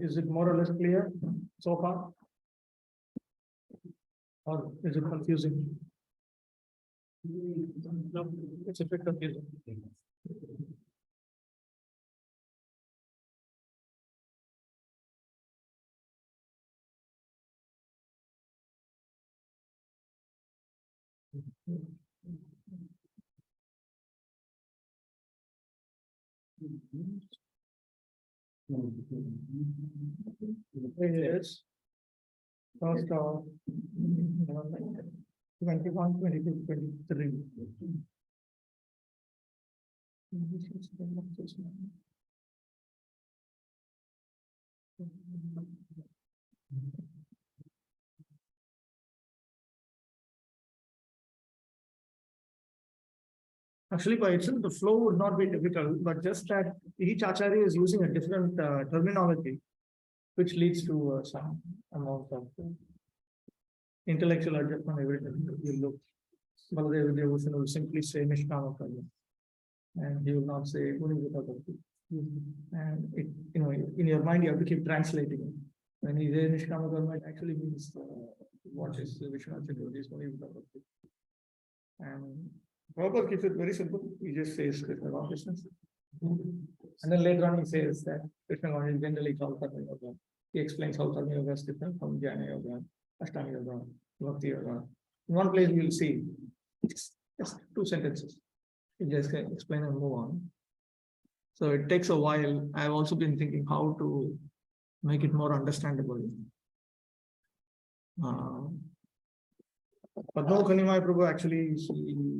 Is it more or less clear so far? Or is it confusing? No, it's a bit confusing. Yes. First of 21, 22, 23. Actually, by itself, the flow would not be difficult, but just that each acharya is using a different terminology, which leads to some amount of intellectual adjustment. Everything you look, Baladev Devotion will simply say Nishkama Karma, and he will not say Gunivita Bhakti. And it, in your mind, you have to keep translating it. When he says Nishkama Karma, it actually means what is Vishwanath Chaturthi, Gunivita Bhakti. And Prabhupada keeps it very simple. He just says Krishna consciousness. And then later on he says that Krishna consciousness is generally called Karma Yoga. He explains how Karma Yoga is different from Jnana Yoga, Ashtanga Yoga, Bhakti Yoga. In one place you will see just 2 sentences. You just explain and move on. So it takes a while. I've also been thinking how to make it more understandable. Padma Kanimai Prabhu actually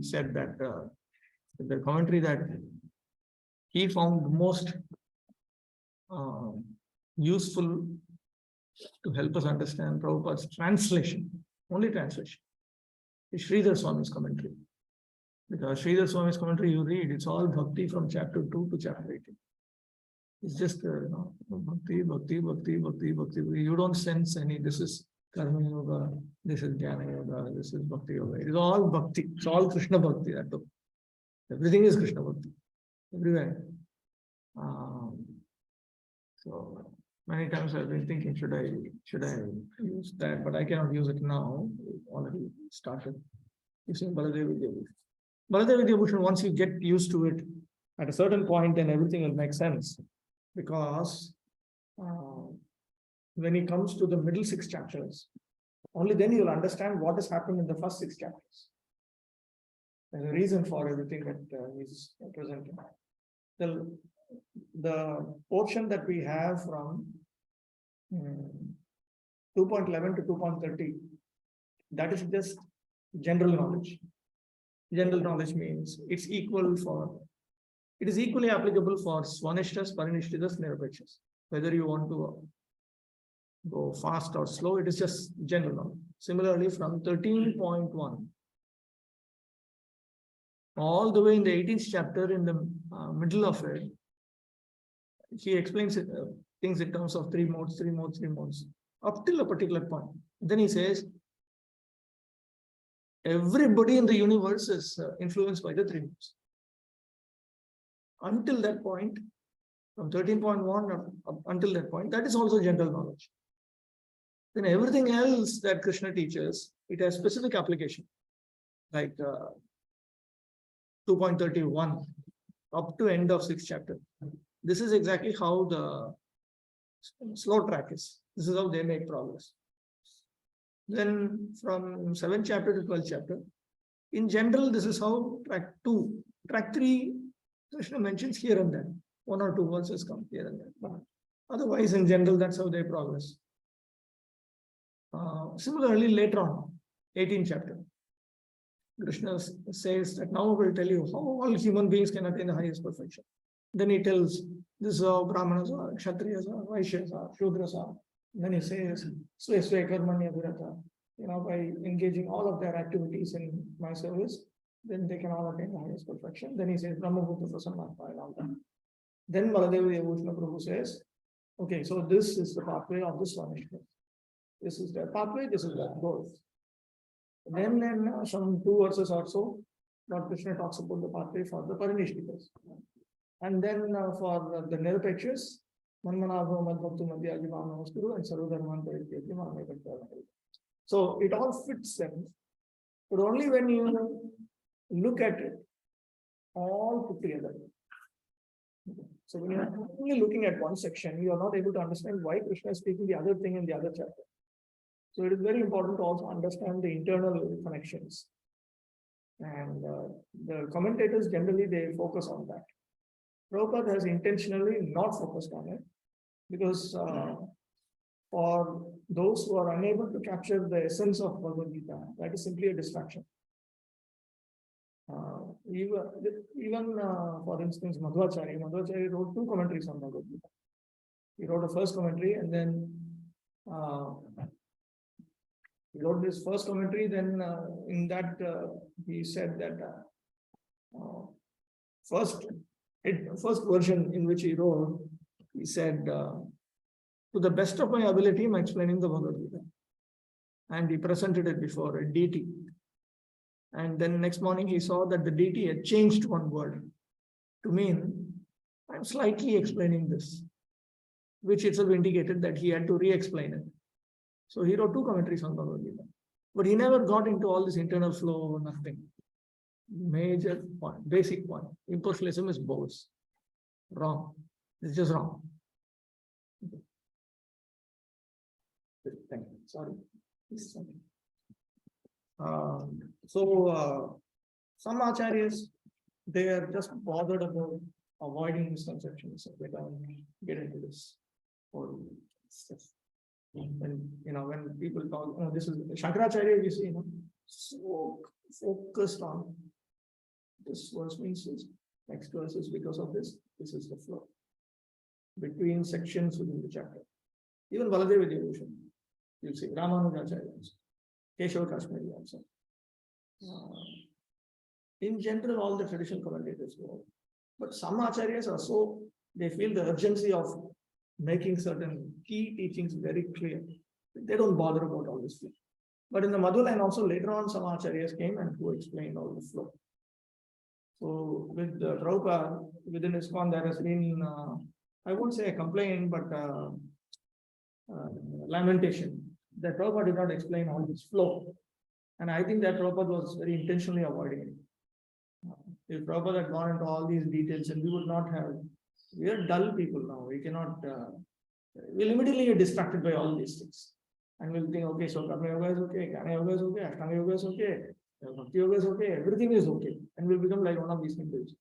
said that the commentary that he found most useful to help us understand Prabhupada's translation, only translation, is Sridhar Swami's commentary. Because Sridhar Swami's commentary you read, it's all Bhakti from chapter 2 to chapter 18. It's just Bhakti, Bhakti, Bhakti, Bhakti, Bhakti. You don't sense any, this is Karma Yoga, this is Jnana Yoga, this is Bhakti Yoga. It is all Bhakti. It's all Krishna Bhakti. Everything is Krishna Bhakti. Everywhere. So many times I've been thinking, should I use that? But I cannot use it now. It already started using Baladev Vidyabhushan. Baladev Vidyabhushan, once you get used to it, at a certain point, then everything will make sense. Because when it comes to the middle 6 chapters, only then you will understand what has happened in the first 6 chapters. There's a reason for everything that is presented. The portion that we have from 2.11 to 2.30, that is just general knowledge. General knowledge means it is equally applicable for Swanishtas, Parinishtitas, Nirapekshas. Whether you want to go fast or slow, it is just general knowledge. Similarly, from 13.1 all the way in the 18th chapter, in the middle of it, he explains things in terms of 3 modes, 3 modes, 3 modes, up till a particular point. Then he says, everybody in the universe is influenced by the 3 modes. Until that point, from 13.1 until that point, that is also general knowledge. Then everything else that Krishna teaches, it has specific application. Like 2.31 up to end of 6th chapter. This is exactly how the slow track is. This is how they make progress. Then from 7th chapter to 12th chapter, in general, this is how track 2, track 3, Krishna mentions here and there. 1 or 2 verses come here and there. But otherwise, in general, that's how they progress. Similarly, later on, 18th chapter, Krishna says that now I will tell you how all human beings can attain the highest perfection. Then he tells this is how Brahmanas are, Kshatriyas are, Vaishyas are, Shudras are. Then he says, Swesve Karmanya Virata. By engaging all of their activities in my service, then they can all attain the highest perfection. Then he says, Brahma Bhuta Prasanatma and all that. Then Baladev Devoshana Prabhu says, okay, so this is the pathway of the Swanishta. This is the pathway, this is the goal. Then some 2 verses or so, Lord Krishna talks about the pathway for the Parinishtikas. And then for the Nirapekshas, Manmanabho Madbhaktu Madhyajivamamaskuru and Sarvadharman Parityajya Mamekatya. So it all fits them, but only when you look at it all put together. So when you are only looking at one section, you are not able to understand why Krishna is speaking the other thing in the other chapter. So it is very important to also understand the internal connections. And the commentators generally they focus on that. Prabhupada has intentionally not focused on it because for those who are unable to capture the essence of Bhagavad Gita, that is simply a distraction. Even for instance, Madhvacharya wrote 2 commentaries on Bhagavad Gita. He wrote a first commentary and then he wrote this first commentary. Then in that he said that first version in which he wrote, he said, to the best of my ability, I'm explaining the Bhagavad Gita. And he presented it before a deity. And then next morning he saw that the deity had changed one word to mean, I'm slightly explaining this, which itself indicated that he had to re-explain it. So he wrote 2 commentaries on Bhagavad Gita. But he never got into all this internal flow, nothing. Major point, basic point. Impersonalism is bogus. Wrong. It's just wrong. Okay. Thank you. Sorry. Some acharyas, they are just bothered about avoiding misconceptions. So they don't get into this whole stuff. And when people talk, this is Shankaracharya, you see, so focused on this verse means this, next verse is because of this. This is the flow between sections within the chapter. Even Baladev Vidyabhushan, you'll see Ramanujacharya also, Keshav Kashmiri also. In general, all the traditional commentators go. But some acharyas are so, they feel the urgency of making certain key teachings very clear. They don't bother about all this flow. But in the Madhu line also later on, some acharyas came and who explained all the flow. So with Prabhupada, within ISKCON, there has been, I won't say a complaint, but lamentation that Prabhupada did not explain all this flow. And I think that Prabhupada was very intentionally avoiding it. If Prabhupada had gone into all these details, and we would not have, we are dull people now. We cannot, we'll immediately get distracted by all these things. And we'll think, okay, so Karma Yoga is okay, Jnana Yoga is okay, Ashtanga Yoga is okay, Bhakti Yoga is okay, everything is okay. And we'll become like one of these things.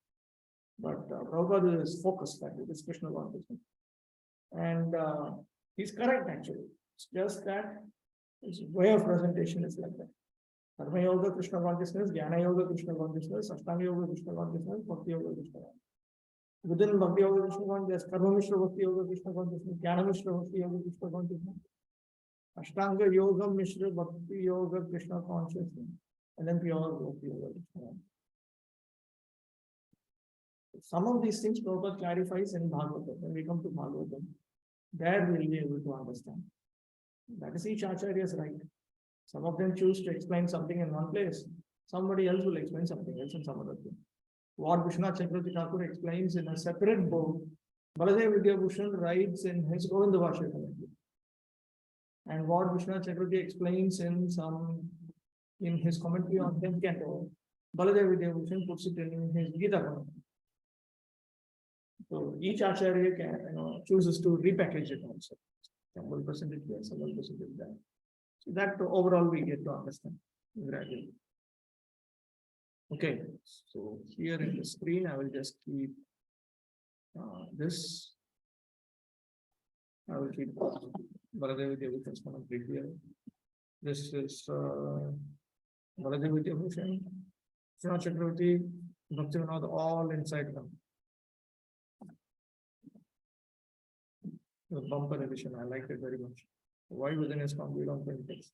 But Prabhupada is focused, that it is Krishna consciousness. And he's correct actually. It's just that his way of presentation is like that. Karma Yoga, Krishna consciousness, Jnana Yoga, Krishna consciousness, Ashtanga Yoga, Krishna consciousness, Bhakti Yoga, Krishna consciousness. Within Bhakti Yoga, Krishna consciousness, there's Karma Mishra Bhakti Yoga, Krishna consciousness, Jnana Mishra Bhakti Yoga, Krishna consciousness, Ashtanga Yoga, Mishra Bhakti Yoga, Krishna consciousness, and then pure Bhakti Yoga, Krishna. Some of these things Prabhupada clarifies in Bhagavatam. When we come to Bhagavatam, there we will be able to understand. That is each acharya's right. Some of them choose to explain something in one place. Somebody else will explain something else in some other thing. What Vishwanath Chakravarti Thakur explains in a separate book, Baladev Vidyabhushan writes in his Govinda Bhashya commentary. And what Vishwanath Chakravarti explains in his commentary on 10th canto, Baladev Vidyabhushan puts it in his Gita commentary. So each acharya can, chooses to repackage it also. Some will present it here, some will present it there. So that overall we get to understand gradually. Okay, so here in the screen, I will just keep this. I will keep Baladev Vidyabhushan's commentary here. This is Baladev Vidyabhushan, Vishwanath Chakravarti, Bhaktivinoda, all inside them. The bumper edition, I liked it very much. Why within ISKCON we don't print text?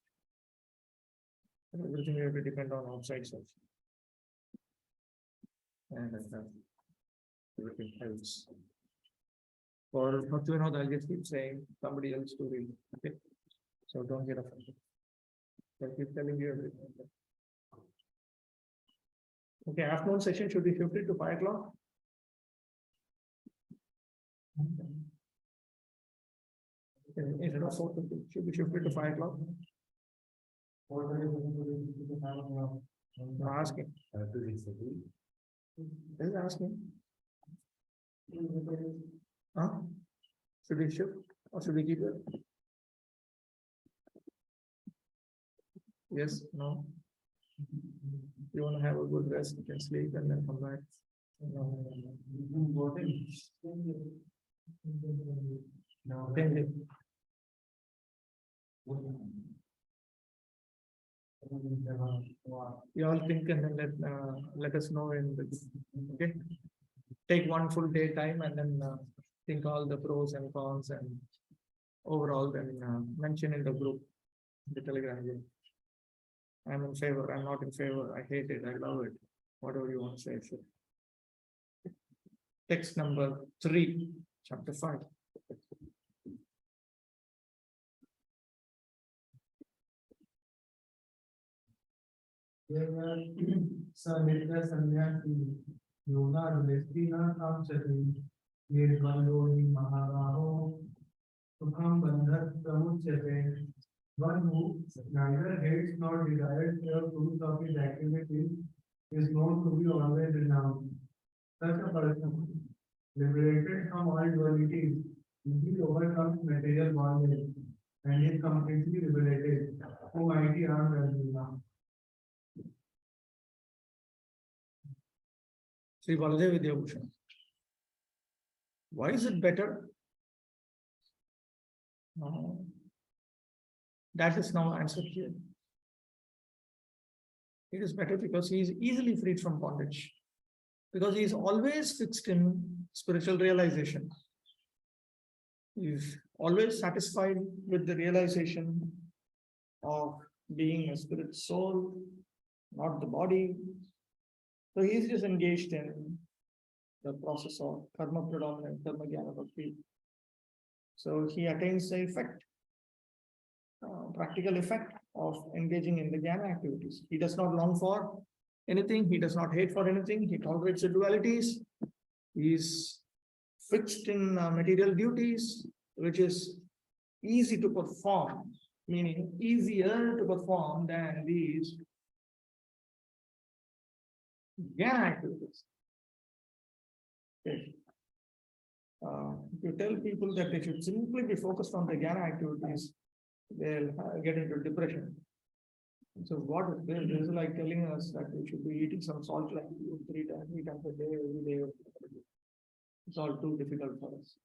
Everything we have to depend on outside source. And everything else. For Bhaktivinoda, I'll just keep saying somebody else to read. Okay. So don't get offended. I'll keep telling you everything. Okay, afternoon session should be shifted to 5 o'clock. Instead of 4:30, should be shifted to 5 o'clock. I'm asking. Just asking. Huh? Should we shift or should we keep it? Yes, no. You want to have a good rest, you can sleep and then come back. No. You all think and then let us know in the, okay. Take one full day time and then think all the pros and cons and overall then mention in the group, the Telegram group. I'm in favor, I'm not in favor, I hate it, I love it. Whatever you want to say. So. Text number 3, chapter 5. One who neither hates nor desires the fruits of his activity is known to be always renowned. Such a person, liberated from all dualities, he overcomes material bondage and is completely liberated. O mighty Ram Arjuna. Sri Baladev Vidyabhushan. Why is it better? That is now answered here. It is better because he is easily freed from bondage. Because he is always fixed in spiritual realization. He is always satisfied with the realization of being a spirit soul, not the body. So he is just engaged in the process of karma predominant, karma jnana bhakti. So he attains the effect. Practical effect of engaging in the jnana activities. He does not long for anything, he does not hate for anything, he tolerates the dualities, he is fixed in material duties, which is easy to perform, meaning easier to perform than these jnana activities. Okay. If you tell people that they should simply be focused on the jnana activities, they'll get into depression. So what this is like telling us that we should be eating some salt like 3 times a day, every day. It's all too difficult for us.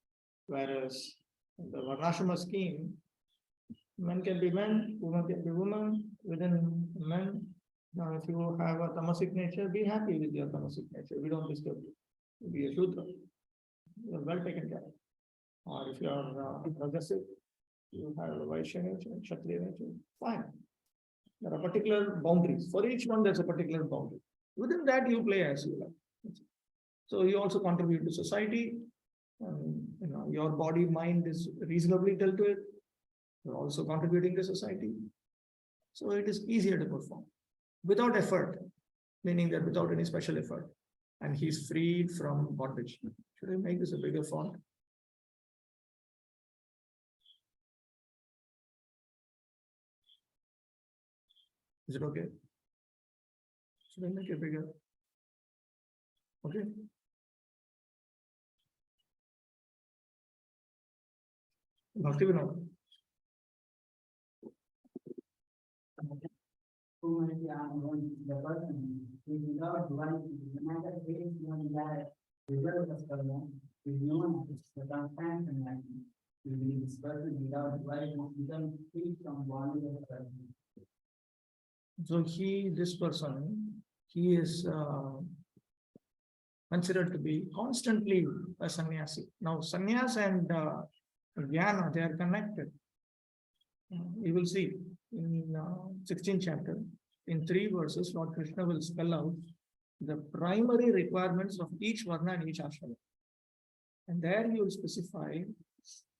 Whereas in the Varnashrama scheme, men can be men, women can be women. Within men, now if you have a tamasic nature, be happy with your tamasic nature. We don't disturb you. Be a Shudra. You are well taken care of. Or if you are Rajasic, you have a Vaishya nature, Kshatriya nature, fine. There are particular boundaries. For each one, there's a particular boundary. Within that, you play as you like. So you also contribute to society. Your body, mind is reasonably dealt with. You're also contributing to society. So it is easier to perform without effort, meaning that without any special effort. And he's freed from bondage. Should I make this a bigger font? Is it okay? Should I make it bigger? Okay. Bhakti Vinod. The person is without duality, no matter where is one that result of karma is known as the transparent enlightenment. This person without duality becomes free from bondage of karma. So this person, he is considered to be constantly a sannyasi. Now, sannyas and jnana, they are connected. You will see in 16th chapter, in 3 verses, Lord Krishna will spell out the primary requirements of each varna and each ashrama. And there he will specify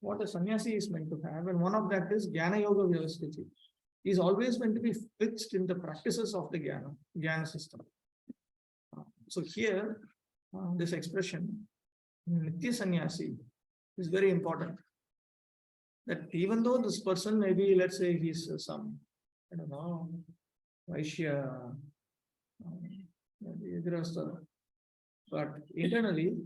what a sannyasi is meant to have, and one of that is jnana yoga vyavasthiti. He is always meant to be fixed in the practices of the jnana system. So here, this expression, nitya sannyasi, is very important. that even though this person maybe, let's say he's some, I don't know, Vaishya, maybe Grihastha, but internally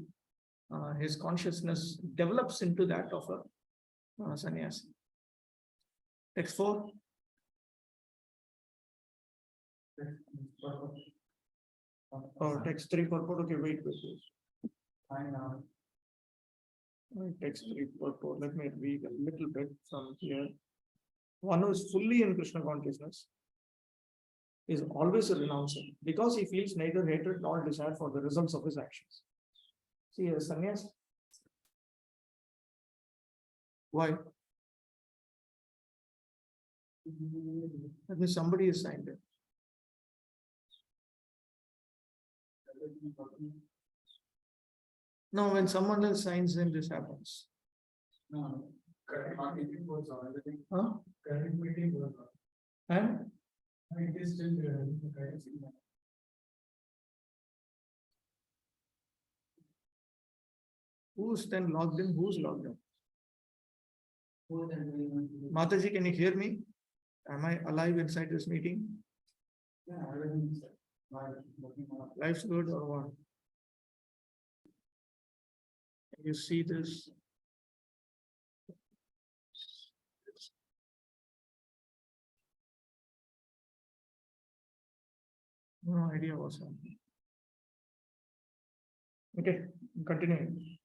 his consciousness develops into that of a sannyasi. Text 4. Or text 3 purport. Okay, wait. Find out. Text 3 purport. Let me read a little bit from here. One who is fully in Krishna consciousness is always a renouncer because he feels neither hatred nor desire for the results of his actions. See, a sannyas. Why? That means somebody is signed it. No, when someone else signs in, this happens. No. Current meeting goes on, everything. Huh? Current meeting goes on. And It is still there. who's then logged in? Who's logged in? Who then doing it? Mataji, can you hear me? Am I alive inside this meeting? Yeah, everything's looking up. Life's good or what? Can you see this? No idea what's happening. Okay, continuing.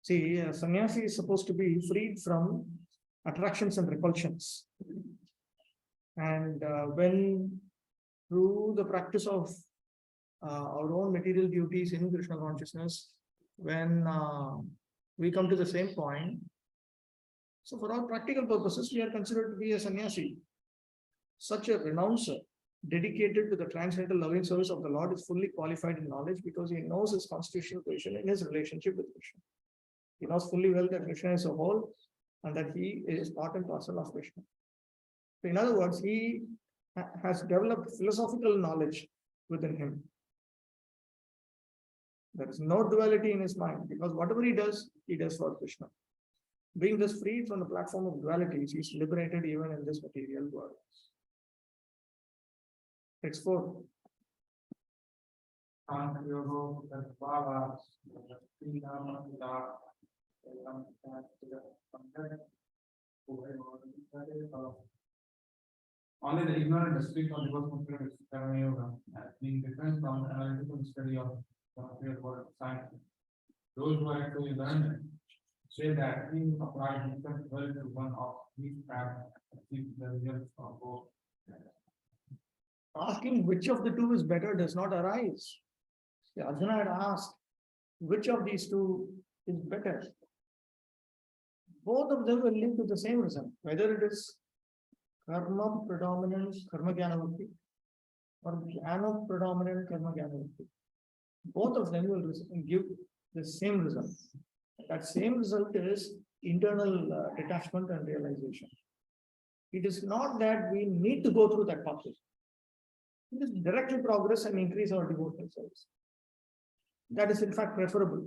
See, a sannyasi is supposed to be freed from attractions and repulsions. And when through the practice of our own material duties in Krishna consciousness, when we come to the same point, so for all practical purposes, we are considered to be a sannyasi. Such a renouncer, dedicated to the transcendental loving service of the Lord, is fully qualified in knowledge because he knows his constitutional position in his relationship with Krishna. He knows fully well that Krishna is a whole and that he is part and parcel of Krishna. So in other words, he has developed philosophical knowledge within him. There is no duality in his mind because whatever he does for Krishna. Being thus freed from the platform of dualities, he is liberated even in this material world. Text 4. Only the ignorant speak of devotional Karma Yoga as being different from the analytical study of the real world science. Those who are actually learned say that he applies himself well to one of these paths and achieve the results of both. Asking which of the two is better does not arise. See, Arjuna had asked, which of these two is better? Both of them will lead to the same result, whether it is karma predominant karma jnana bhakti or jnana predominant karma jnana bhakti. Both of them will give the same result. That same result is internal detachment and realization. It is not that we need to go through that pathway. It is directly progress and increase our devotional service. That is in fact preferable.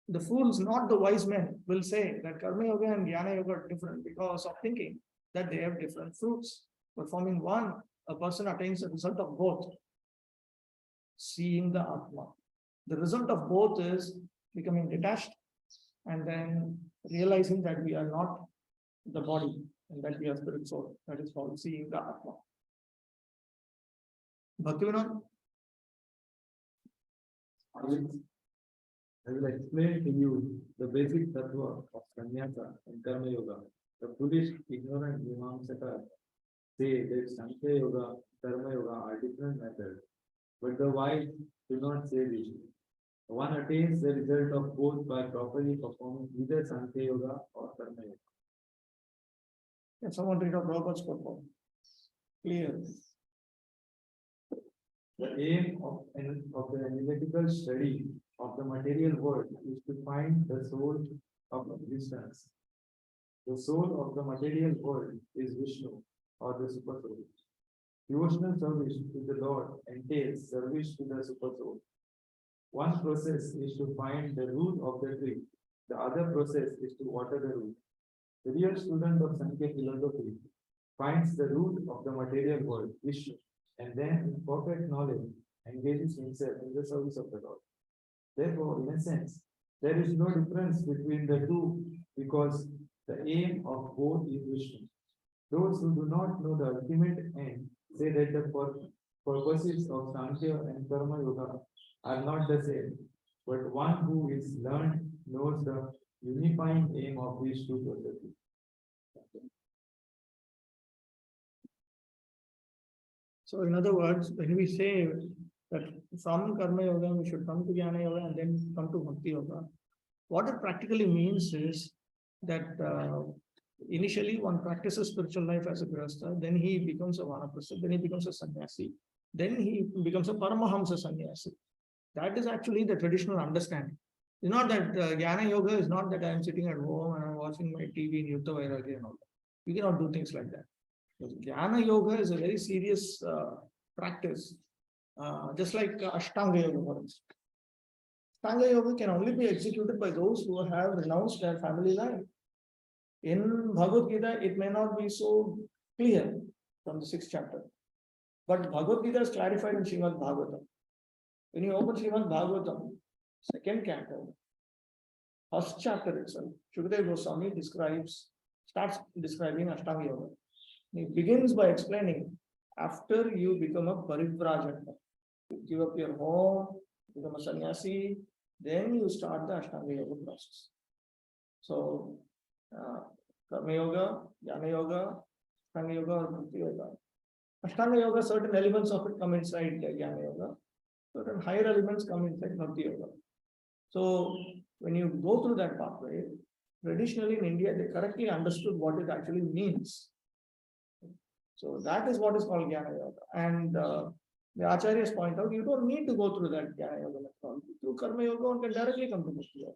The fools, not the wise men, will say that karma yoga and jnana yoga are different because of thinking that they have different fruits. Performing one, a person attains the result of both. Seeing the Atma. The result of both is becoming detached and then realizing that we are not the body and that we are spirit soul. That is called seeing the Atma. Bhaktivinoda? I will explain to you the basic tattva of sannyasa and karma yoga. The Buddhist ignorant Mimamsakas say that Sankhya yoga, karma yoga are different methods, but the wise do not say this. One attains the result of both by properly performing either Sankhya yoga or karma yoga. Can someone read out Prabhupada's purport? Clear. The aim of the analytical study of the material world is to find the soul of existence. The soul of the material world is Vishnu or the super soul. Devotional service to the Lord entails service to the super soul. One process is to find the root of the tree. The other process is to water the root. The real student of Sankhya philosophy finds the root of the material world, Vishnu, and then in perfect knowledge engages himself in the service of the Lord. Therefore, in a sense, there is no difference between the two because the aim of both is Vishnu. Those who do not know the ultimate end say that the purposes of Sankhya and Karma Yoga are not the same, but one who is learned knows the unifying aim of these two processes. So in other words, when we say that from Karma Yoga, we should come to Jnana Yoga and then come to Bhakti Yoga, what it practically means is that initially one practices spiritual life as a Grihastha, then he becomes a Vanaprastha, then he becomes a sannyasi, then he becomes a Paramahamsa sannyasi. That is actually the traditional understanding. It's not that Jnana Yoga is not that I am sitting at home and I'm watching my TV in Yutta Vairagya and all that. You cannot do things like that. Jnana Yoga is a very serious practice, just like Ashtanga Yoga, for instance. Ashtanga Yoga can only be executed by those who have renounced their family life. In Bhagavad Gita, it may not be so clear from the 6th chapter, but Bhagavad Gita is clarified in Srimad Bhagavatam. When you open Srimad Bhagavatam, 2nd canto, 1st chapter itself, Shukadeva Goswami starts describing Ashtanga Yoga. He begins by explaining, after you become a Parivrajaka, you give up your home, become a sannyasi, then you start the Ashtanga Yoga process. So, Karma Yoga, Jnana Yoga, Ashtanga Yoga, or Bhakti Yoga. Ashtanga Yoga, certain elements of it come inside Jnana Yoga, certain higher elements come inside Bhakti Yoga. So, when you go through that pathway, traditionally in India, they correctly understood what it actually means. So that is what is called Jnana Yoga. And the Acharyas point out, you don't need to go through that Jnana Yoga methodology. Through Karma Yoga, one can directly come to Bhakti Yoga.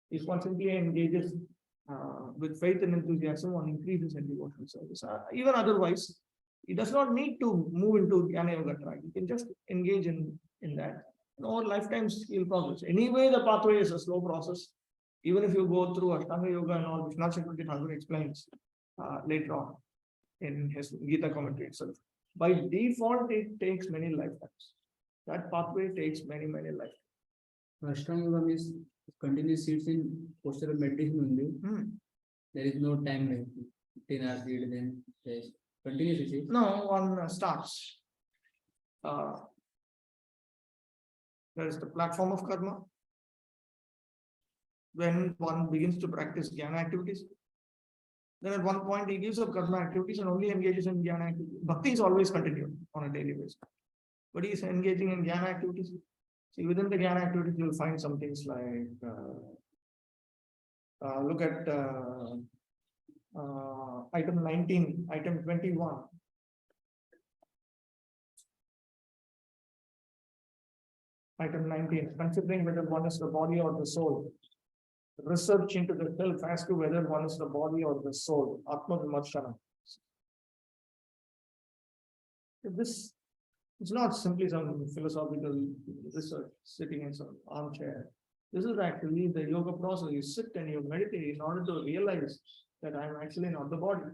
If one simply engages with faith and enthusiasm, one increases in devotional service. Even otherwise, he does not need to move into Jnana Yoga track. He can just engage in that. And over lifetimes, he will progress. Anyway, the pathway is a slow process. Even if you go through Ashtanga Yoga and all, which Chakravarti Thakur explains later on in his Gita commentary itself. By default, it takes many lifetimes. That pathway takes many, many lifetimes. Ashtanga Yoga means continuous sits in posture of meditation only. There is no time like 10 hours read, then continuously sit. No, one starts. There is the platform of karma. When one begins to practice jnana activities, then at one point he gives up karma activities and only engages in jnana activities. Bhakti is always continued on a daily basis, but he is engaging in jnana activities. See, within the jnana activities, you will find some things like look at item 19, item 21. Item 19, considering whether one is the body or the soul. Research into the self as to whether one is the body or the soul. Atma Vimarshana. This is not simply some philosophical research sitting in some armchair. This is actually the yoga process. You sit and you meditate in order to realize that I am actually not the body.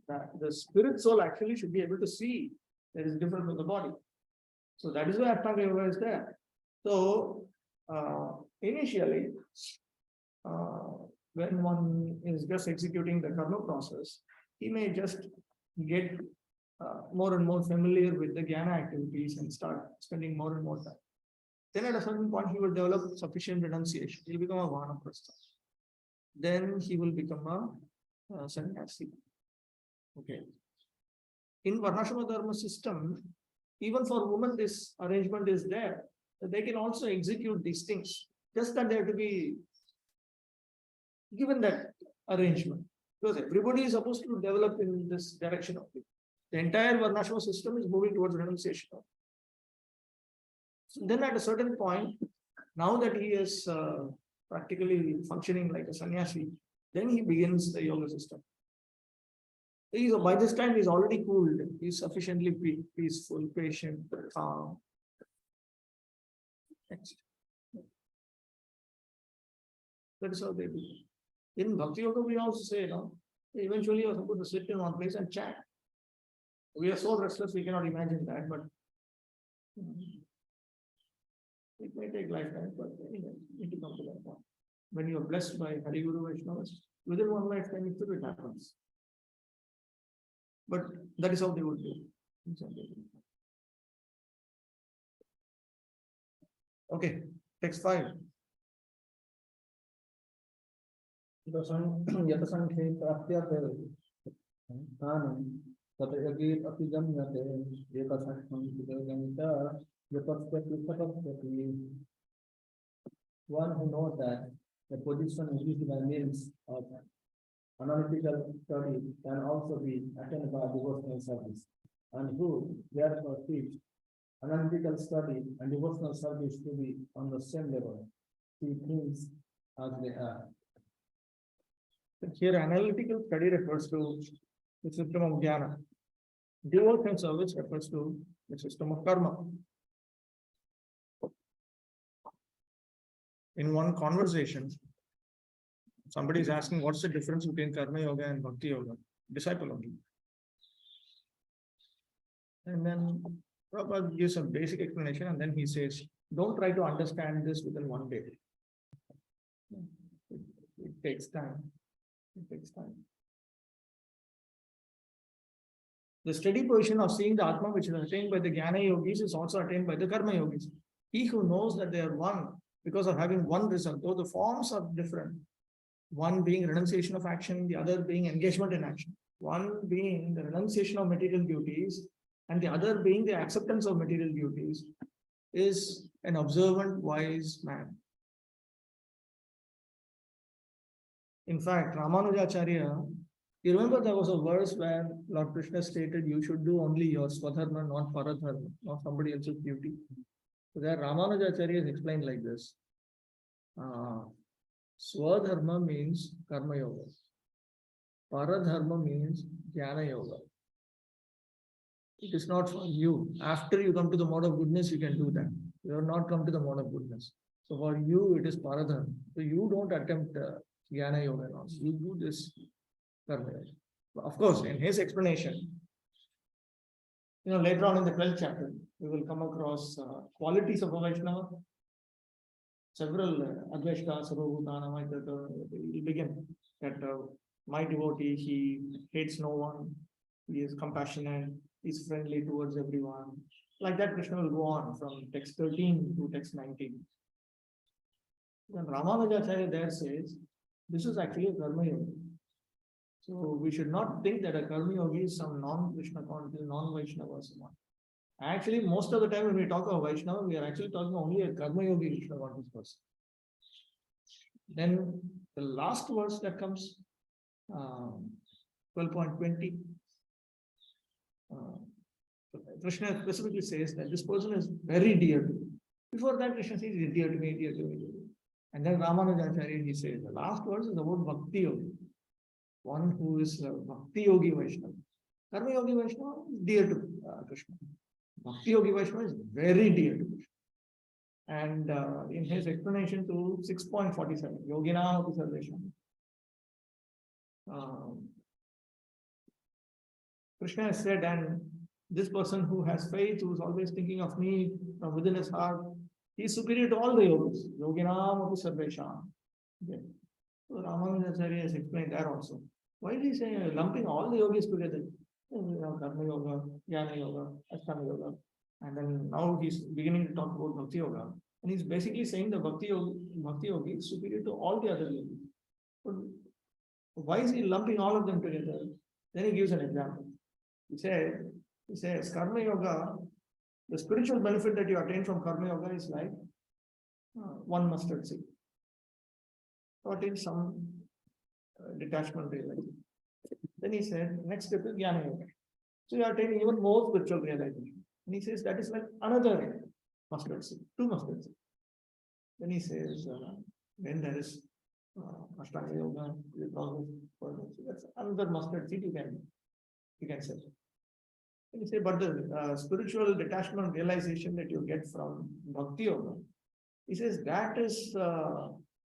That the spirit soul actually should be able to see that is different from the body. So that is why Ashtanga Yoga is there. So initially, when one is just executing the karma process, he may just get more and more familiar with the jnana activities and start spending more and more time. Then at a certain point, he will develop sufficient renunciation. He will become a vanaprastha. Then he will become a sannyasi. Okay. In Varnashrama Dharma system, even for women, this arrangement is there. They can also execute these things. Just that they have to be given that arrangement. Because everybody is supposed to develop in this direction of it. The entire Varnashrama system is moving towards renunciation. So then at a certain point, now that he is practically functioning like a sannyasi, then he begins the yoga system. By this time, he's already cooled. He's sufficiently peaceful, patient, calm. Next. That is how they do. In Bhakti Yoga, we also say, eventually you're supposed to sit in one place and chat. We are so restless, we cannot imagine that, but it may take lifetime, but anyway, you need to come to that point. When you are blessed by Hari Guru Vaishnavas, within one lifetime, it happens. But that is how they would do. Okay, text 5. One who knows that the position used by means of analytical study can also be attained by devotional service, and who therefore teach analytical study and devotional service to be on the same level, see things as they are. Here, analytical study refers to the system of jnana. Devotional service refers to the system of karma. In one conversation, somebody is asking what's the difference between karma yoga and bhakti yoga, disciple only. And then Prabhupada gives a basic explanation, and then he says, don't try to understand this within one day. It takes time. It takes time. The steady position of seeing the Atma, which is attained by the Jnana yogis, is also attained by the Karma yogis. He who knows that they are one because of having one result, though the forms are different, one being renunciation of action, the other being engagement in action, one being the renunciation of material duties, and the other being the acceptance of material duties, is an observant, wise man. In fact, Ramanujacharya, you remember there was a verse where Lord Krishna stated you should do only your swadharma, not paradharma, not somebody else's duty. So there Ramanujacharya is explained like this. Swadharma means karma yoga. Paradharma means jnana yoga. It is not for you. After you come to the mode of goodness, you can do that. You have not come to the mode of goodness. So for you, it is paradharma. So you don't attempt jnana yoga and all. You do this karma yoga. Of course, in his explanation, later on in the 12th chapter, we will come across qualities of a Vaishnava. Several Advaita, Sarvabhutana, will begin that my devotee, he hates no one, he is compassionate, he is friendly towards everyone. Like that, Krishna will go on from text 13 to text 19. Then Ramanujacharya there says, this is actually a karma yoga. So we should not think that a karma yogi is some non-Krishna conscious, non-Vaishnava someone. Actually, most of the time when we talk about Vaishnava, we are actually talking only a karma yogi Krishna conscious person. Then the last verse that comes, 12.20, Krishna specifically says that this person is very dear to me. Before that, Krishna says, he is dear to me, dear to me, dear to me. And then Ramanujacharya, he says, the last verse is about Bhakti yogi. One who is a Bhakti yogi Vaishnava. Karma yogi Vaishnava is dear to Krishna. Bhakti yogi Vaishnava is very dear to Krishna. And in his explanation to 6.47, Yogina observation, Krishna has said, and this person who has faith, who is always thinking of me from within his heart, he is superior to all the yogis. Yoginam observation. Okay. So Ramanujacharya has explained that also. Why is he saying lumping all the yogis together? Karma yoga, jnana yoga, ashtanga yoga. And then now he's beginning to talk about bhakti yoga. And he's basically saying the bhakti yogi is superior to all the other yogis. But why is he lumping all of them together? Then he gives an example. He says karma yoga, the spiritual benefit that you attain from karma yoga is like one mustard seed. So it is some detachment realization. Then he said, next step is jnana yoga. So you are attaining even more spiritual realization. And he says that is like another mustard seed, two mustard seeds. Then he says, then there is ashtanga yoga, that's another mustard seed you can say. And he said, but the spiritual detachment realization that you get from bhakti yoga, he says that is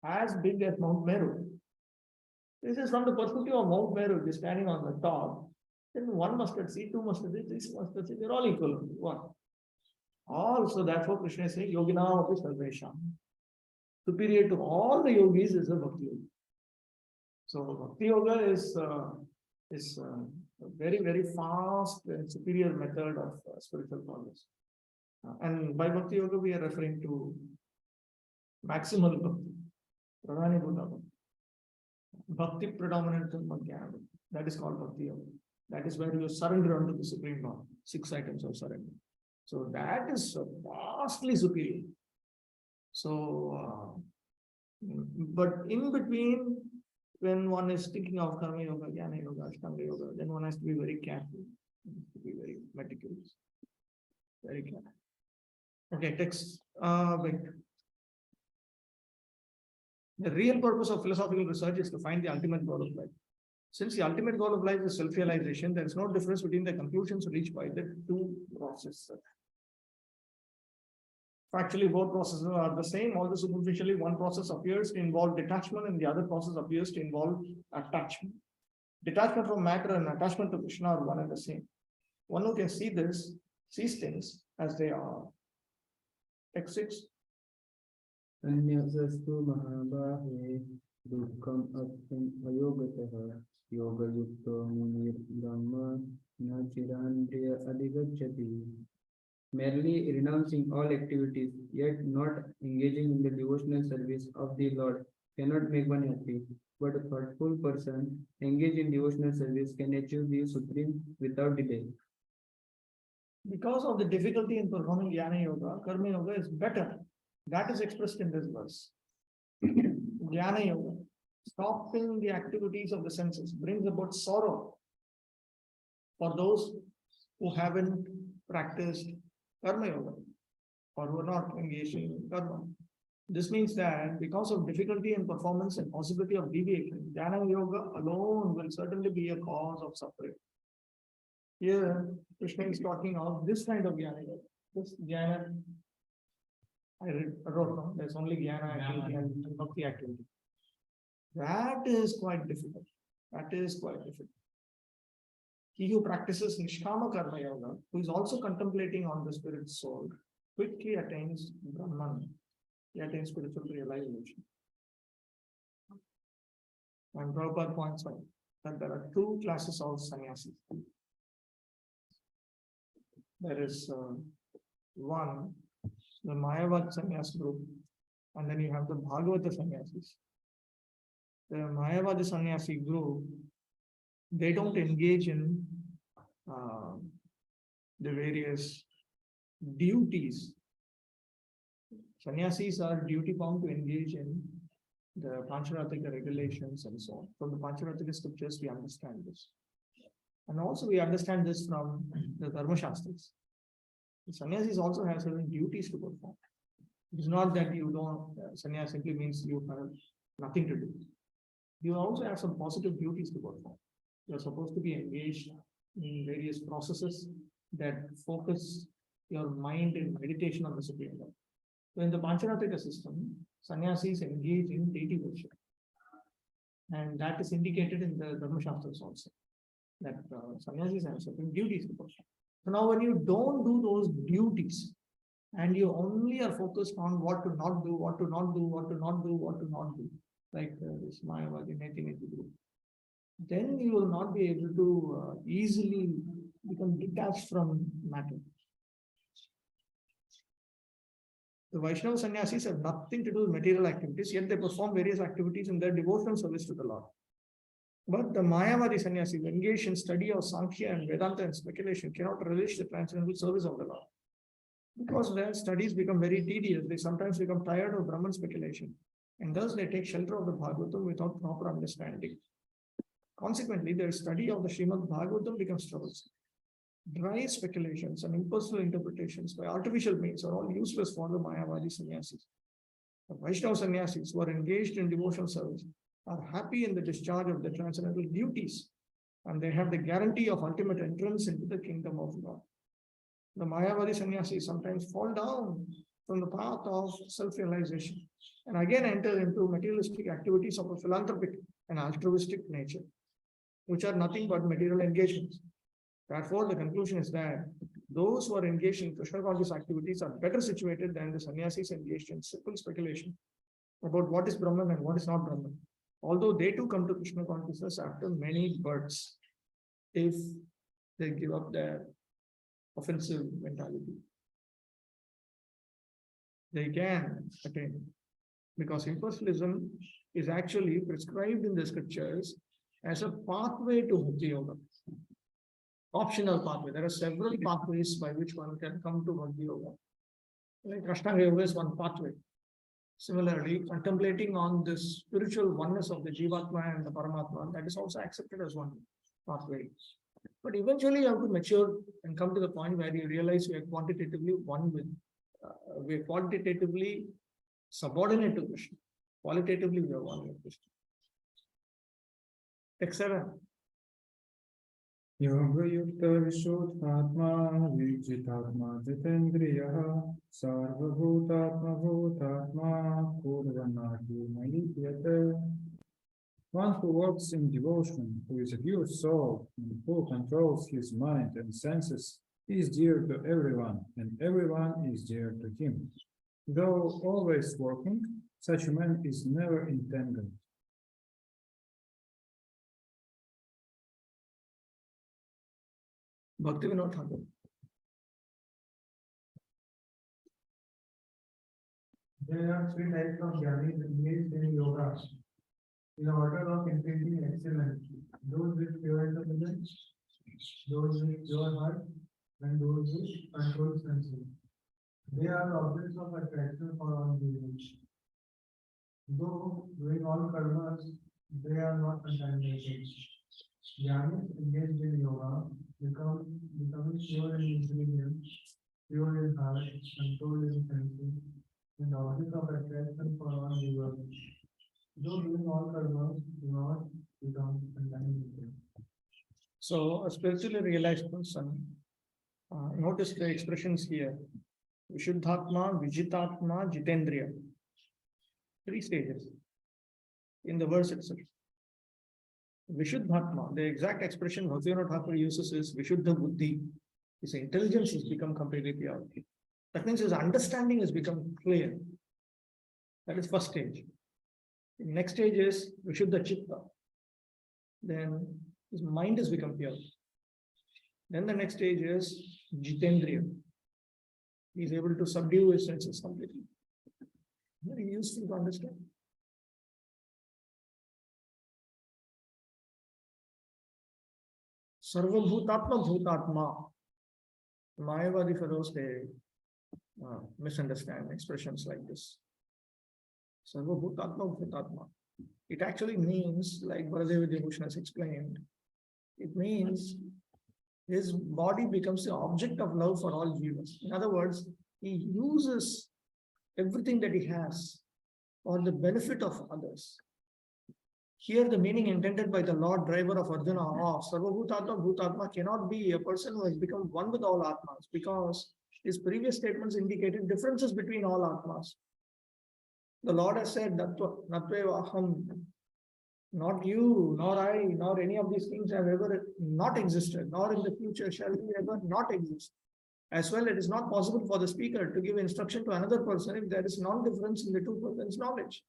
as big as Mount Meru. This is from the perspective of Mount Meru, just standing on the top. Then one mustard seed, two mustard seed, three mustard seed, they're all equal. One. Also, therefore, Krishna is saying, Yoginam api sarvesham. Superior to all the yogis is the Bhakti Yoga. So, Bhakti Yoga is a very, very fast and superior method of spiritual progress. And by Bhakti Yoga, we are referring to maximal Bhakti, Pradhani Buddha Bhakti predominant in Jnana. That is called Bhakti Yoga. That is where you surrender unto the Supreme Lord. 6 items of surrender. So that is vastly superior. So, but in between, when one is thinking of Karma Yoga, Jnana Yoga, Ashtanga Yoga, then one has to be very careful, to be very meticulous, very careful. Okay, text. Wait. The real purpose of philosophical research is to find the ultimate goal of life. Since the ultimate goal of life is self-realization, there is no difference between the conclusions reached by the two processes. Actually, both processes are the same, although superficially one process appears to involve detachment and the other process appears to involve attachment. Detachment from matter and attachment to Krishna are one and the same. One who can see this, sees things as they are. Text 6. Anyasastu mahabahe dukkam attam ayogatah yoga yukto munir brahma nachirandriya adhigacchati. Merely renouncing all activities, yet not engaging in the devotional service of the Lord cannot make one happy. But a thoughtful person engaged in devotional service can achieve the supreme without delay. Because of the difficulty in performing Jnana Yoga, Karma Yoga is better. That is expressed in this verse. Jnana Yoga, stopping the activities of the senses, brings about sorrow for those who haven't practiced Karma Yoga or who are not engaged in Karma. This means that because of difficulty in performance and possibility of deviation, Jnana Yoga alone will certainly be a cause of suffering. Here, Krishna is talking of this kind of Jnana Yoga. This Jnana, I wrote down, there's only Jnana activity and Bhakti activity. That is quite difficult. That is quite difficult. He who practices Nishkama Karma Yoga, who is also contemplating on the spirit soul, quickly attains Brahman. He attains spiritual realization. And Prabhupada points out that there are two classes of sannyasis. There is one, the Mayavad sannyas group, and then you have the Bhagavata sannyasis. The Mayavadi sannyasi group, they don't engage in the various duties. Sannyasis are duty bound to engage in the Pancharatrika regulations and so on. From the Pancharatrika scriptures, we understand this. And also we understand this from the Dharma Shastris. The sannyasis also have certain duties to perform. It is not that you don't, sannyas simply means you have nothing to do. You also have some positive duties to perform. You are supposed to be engaged in various processes that focus your mind in meditation on the Supreme Lord. So in the Pancharatrika system, sannyasis engage in deity worship. And that is indicated in the Dharma Shastras also. That sannyasis have certain duties to perform. So now when you don't do those duties, and you only are focused on what to not do, what to not do, what to not do, what to not do, like this Mayavadi group, then you will not be able to easily become detached from matter. The Vaishnava sannyasis have nothing to do with material activities, yet they perform various activities in their devotional service to the Lord. But the Mayavadi sannyasis, engaged in study of Sankhya and Vedanta and speculation, cannot relish the transcendental service of the Lord. Because their studies become very tedious, they sometimes become tired of Brahman speculation, and thus they take shelter of the Bhagavatam without proper understanding. Consequently, their study of the Srimad Bhagavatam becomes troublesome. Dry speculations and impersonal interpretations by artificial means are all useless for the Mayavadi sannyasis. The Vaishnava sannyasis who are engaged in devotional service are happy in the discharge of their transcendental duties, and they have the guarantee of ultimate entrance into the kingdom of God. The Mayavadi sannyasis sometimes fall down from the path of self-realization and again enter into materialistic activities of a philanthropic an altruistic nature, which are nothing but material engagements. Therefore, the conclusion is that those who are engaged in Krishna conscious activities are better situated than the sannyasis engaged in simple speculation about what is Brahman and what is not Brahman. Although they too come to Krishna consciousness after many births, if they give up their offensive mentality, they can attain. Because impersonalism is actually prescribed in the scriptures as a pathway to Bhakti Yoga. Optional pathway. There are several pathways by which one can come to Bhakti Yoga. Like Ashtanga Yoga is one pathway. Similarly, contemplating on this spiritual oneness of the Jivatma and the Paramatma, that is also accepted as one pathway. But eventually you have to mature and come to the point where you realize you are quantitatively one with, we are quantitatively subordinate to Krishna. Qualitatively we are one with Krishna. Etc. Yoga yukta vishuddhatma vijitatma jitendriyaha sarva bhutatma bhutatma purvanati malipyate. One who walks in devotion, who is a pure soul, and who controls his mind and senses, is dear to everyone, and everyone is dear to him. Though always working, such a man is never entangled. Bhakti Vinod Thakur. There are three types of jnanis engaged in yoga. In order of increasing excellence, those with pure intelligence, those with pure heart, and those with controlled senses. They are objects of attraction for all beings. Though doing all karmas, they are not contaminated. Jnanis engaged in yoga becoming pure in intelligence, pure in heart, controlled in senses, and object of attraction for all beings. Though doing all karmas do not become contaminated. So, a spiritually realized person, notice the expressions here. Vishuddhatma, Vijitatma, Jitendriya. 3 stages in the verse itself. Vishuddhatma, the exact expression Bhaktivinoda Thakur uses is Vishuddha Buddhi. His intelligence has become completely pure. That means his understanding has become clear. That is first stage. The next stage is Vishuddha Chitta. Then his mind has become pure. Then the next stage is Jitendriya. He is able to subdue his senses completely. Very useful to understand. Sarva Bhutatma Bhutatma. Mayavadi fellows, they misunderstand expressions like this. Sarva Bhutatma Bhutatma. It actually means, like Baladev Devotion has explained, it means his body becomes the object of love for all jivas. In other words, he uses everything that he has for the benefit of others. Here, the meaning intended by the Lord driver of Arjuna of Sarvabhutatma Bhutatma cannot be a person who has become one with all Atmas, because his previous statements indicated differences between all Atmas. The Lord has said, Natvevaham, not you, nor I, nor any of these things have ever not existed, nor in the future shall we ever not exist. As well, it is not possible for the speaker to give instruction to another person if there is non-difference in the two persons' knowledge.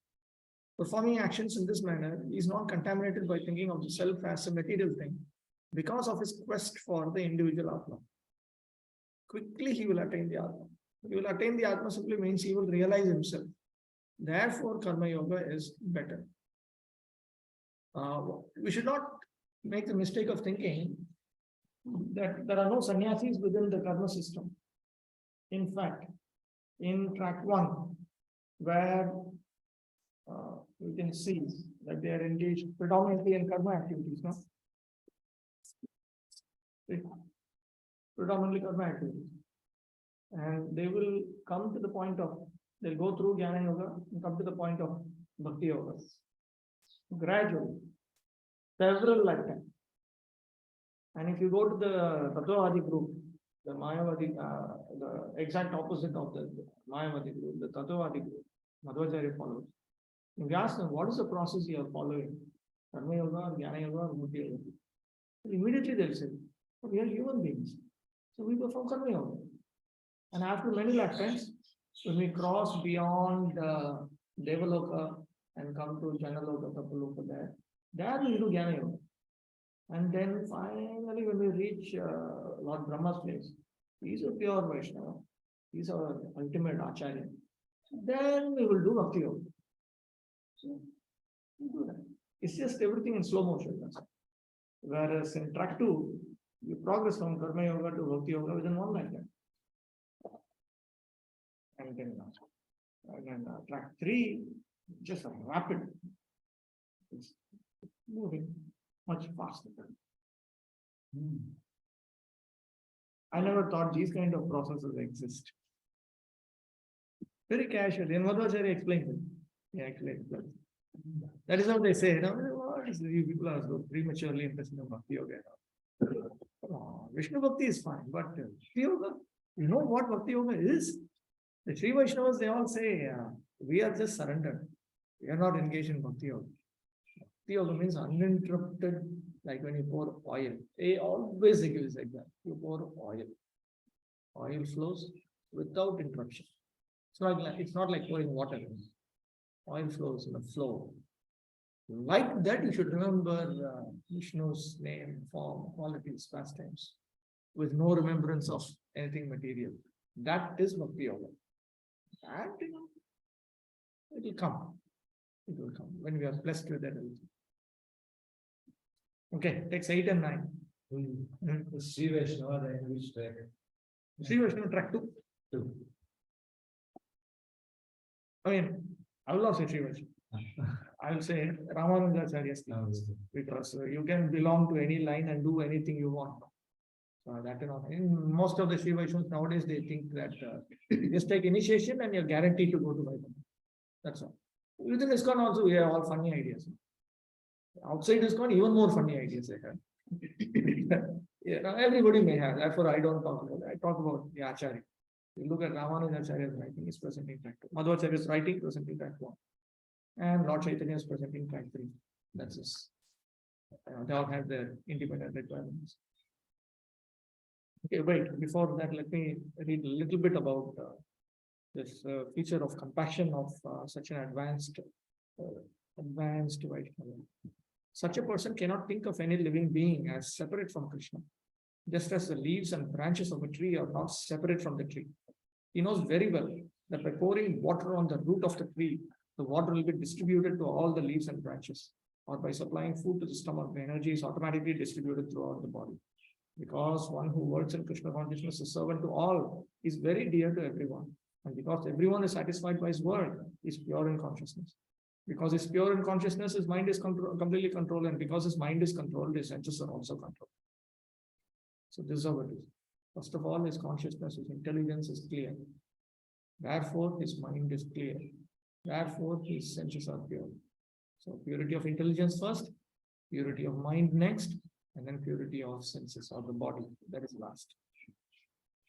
Performing actions in this manner, he is not contaminated by thinking of the self as a material thing because of his quest for the individual Atma. Quickly he will attain the Atma. He will attain the Atma simply means he will realize himself. Therefore, Karma Yoga is better. We should not make the mistake of thinking that there are no sannyasis within the karma system. In fact, in track 1, where you can see that they are engaged predominantly in karma activities, no? Predominantly karma activities. And they will come to the point of, they'll go through Jnana Yoga and come to the point of Bhakti Yoga. Gradually, several lifetimes. And if you go to the Tatvavadi group, the Mayavadi, the exact opposite of the Mayavadi group, the Tatvavadi group, Madhvacharya followers. If you ask them, what is the process you are following? Karma Yoga or Jnana Yoga or Bhakti Yoga. Immediately they'll say, "Oh, we are human beings. So we perform Karma Yoga." And after many lifetimes, when we cross beyond Devaloka and come to Janaloka, Tapaloka there we do Jnana Yoga. And then finally when we reach Lord Brahma's place, he is a pure Vaishnava. He is our ultimate Acharya. Then we will do Bhakti Yoga. So, we do that. It's just everything in slow motion. That's all. Whereas in track 2, you progress from Karma Yoga to Bhakti Yoga within one lifetime. And then track 3, just rapid. It's moving much faster. I never thought these kind of processes exist. Very casually. And Madhvacharya explains it. He actually explains. That is how they say, what is you people are so prematurely interested in Bhakti Yoga. Vishnu Bhakti is fine, but Bhakti Yoga, you know what Bhakti Yoga is? The Sri Vaishnavas, they all say, we are just surrendered. We are not engaged in Bhakti Yoga. Bhakti Yoga means uninterrupted, like when you pour oil. They always give this example. You pour oil. Oil flows without interruption. It's not like pouring water. Oil flows in a flow. Like that, you should remember Vishnu's name, form, qualities, pastimes, with no remembrance of anything material. That is Bhakti Yoga. And it will come. It will come when we are blessed with that. Okay, text 8 and 9. Sri Vaishnava, then which track? Sri Vaishnava track 2. I mean, I will not say Sri Vaishnava. I will say Ramanujacharya's teachings, because you can belong to any line and do anything you want. That in most of the Sri Vaishnavas nowadays, they think that just take initiation and you're guaranteed to go to Vaikuntha. That's all. Within ISKCON also, we have all funny ideas. Outside ISKCON, even more funny ideas they have. Everybody may have. Therefore, I don't talk about it. I talk about the Acharya. You look at Ramanujacharya's writing, is presenting track 2. Madhvacharya's writing, presenting track 1. And Lord Chaitanya is presenting track 3. That's this. They all have their independent requirements. Okay, wait, before that, let me read a little bit about this feature of compassion of such an advanced Vaishnava. Such a person cannot think of any living being as separate from Krishna, just as the leaves and branches of a tree are not separate from the tree. He knows very well that by pouring water on the root of the tree, the water will be distributed to all the leaves and branches, or by supplying food to the stomach, the energy is automatically distributed throughout the body. Because one who works in Krishna consciousness is servant to all, is very dear to everyone. And because everyone is satisfied by his work, he is pure in consciousness. Because he's pure in consciousness, his mind is completely controlled, and because his mind is controlled, his senses are also controlled. So this is how it is. First of all, his consciousness, his intelligence is clear. Therefore, his mind is clear. Therefore, his senses are pure. So purity of intelligence first, purity of mind next, and then purity of senses or the body, that is last.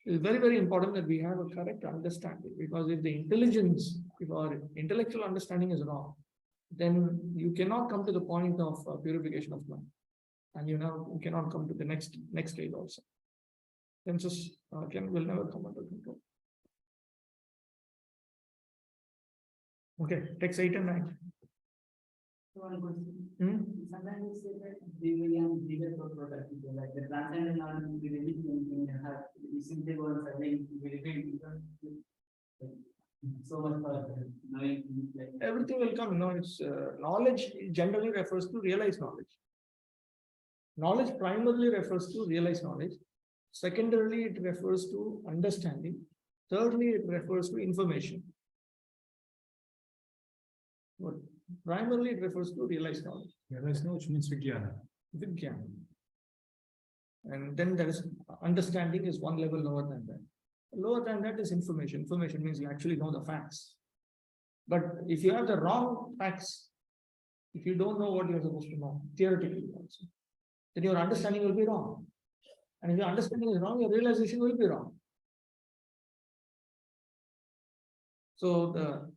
It is very, very important that we have a correct understanding, because if the intelligence, if our intellectual understanding is wrong, then you cannot come to the point of purification of mind, and you cannot come to the next stage also. Senses will never come under control. Okay, text 8 and 9. One question. Sometimes you say that they are bigger for productive, like the transcendent knowledge will be really have you simply go and surveying so much for knowing, like Everything will come. It's knowledge generally refers to realized knowledge. Knowledge primarily refers to realized knowledge. Secondarily, it refers to understanding. Thirdly, it refers to information. But primarily, it refers to realized knowledge. Realized knowledge means Vijnana. Vidvan. And then there is understanding is one level lower than that. Lower than that is information. Information means you actually know the facts. But if you have the wrong facts, if you don't know what you're supposed to know, theoretically also, then your understanding will be wrong. And if your understanding is wrong, your realization will be wrong. So the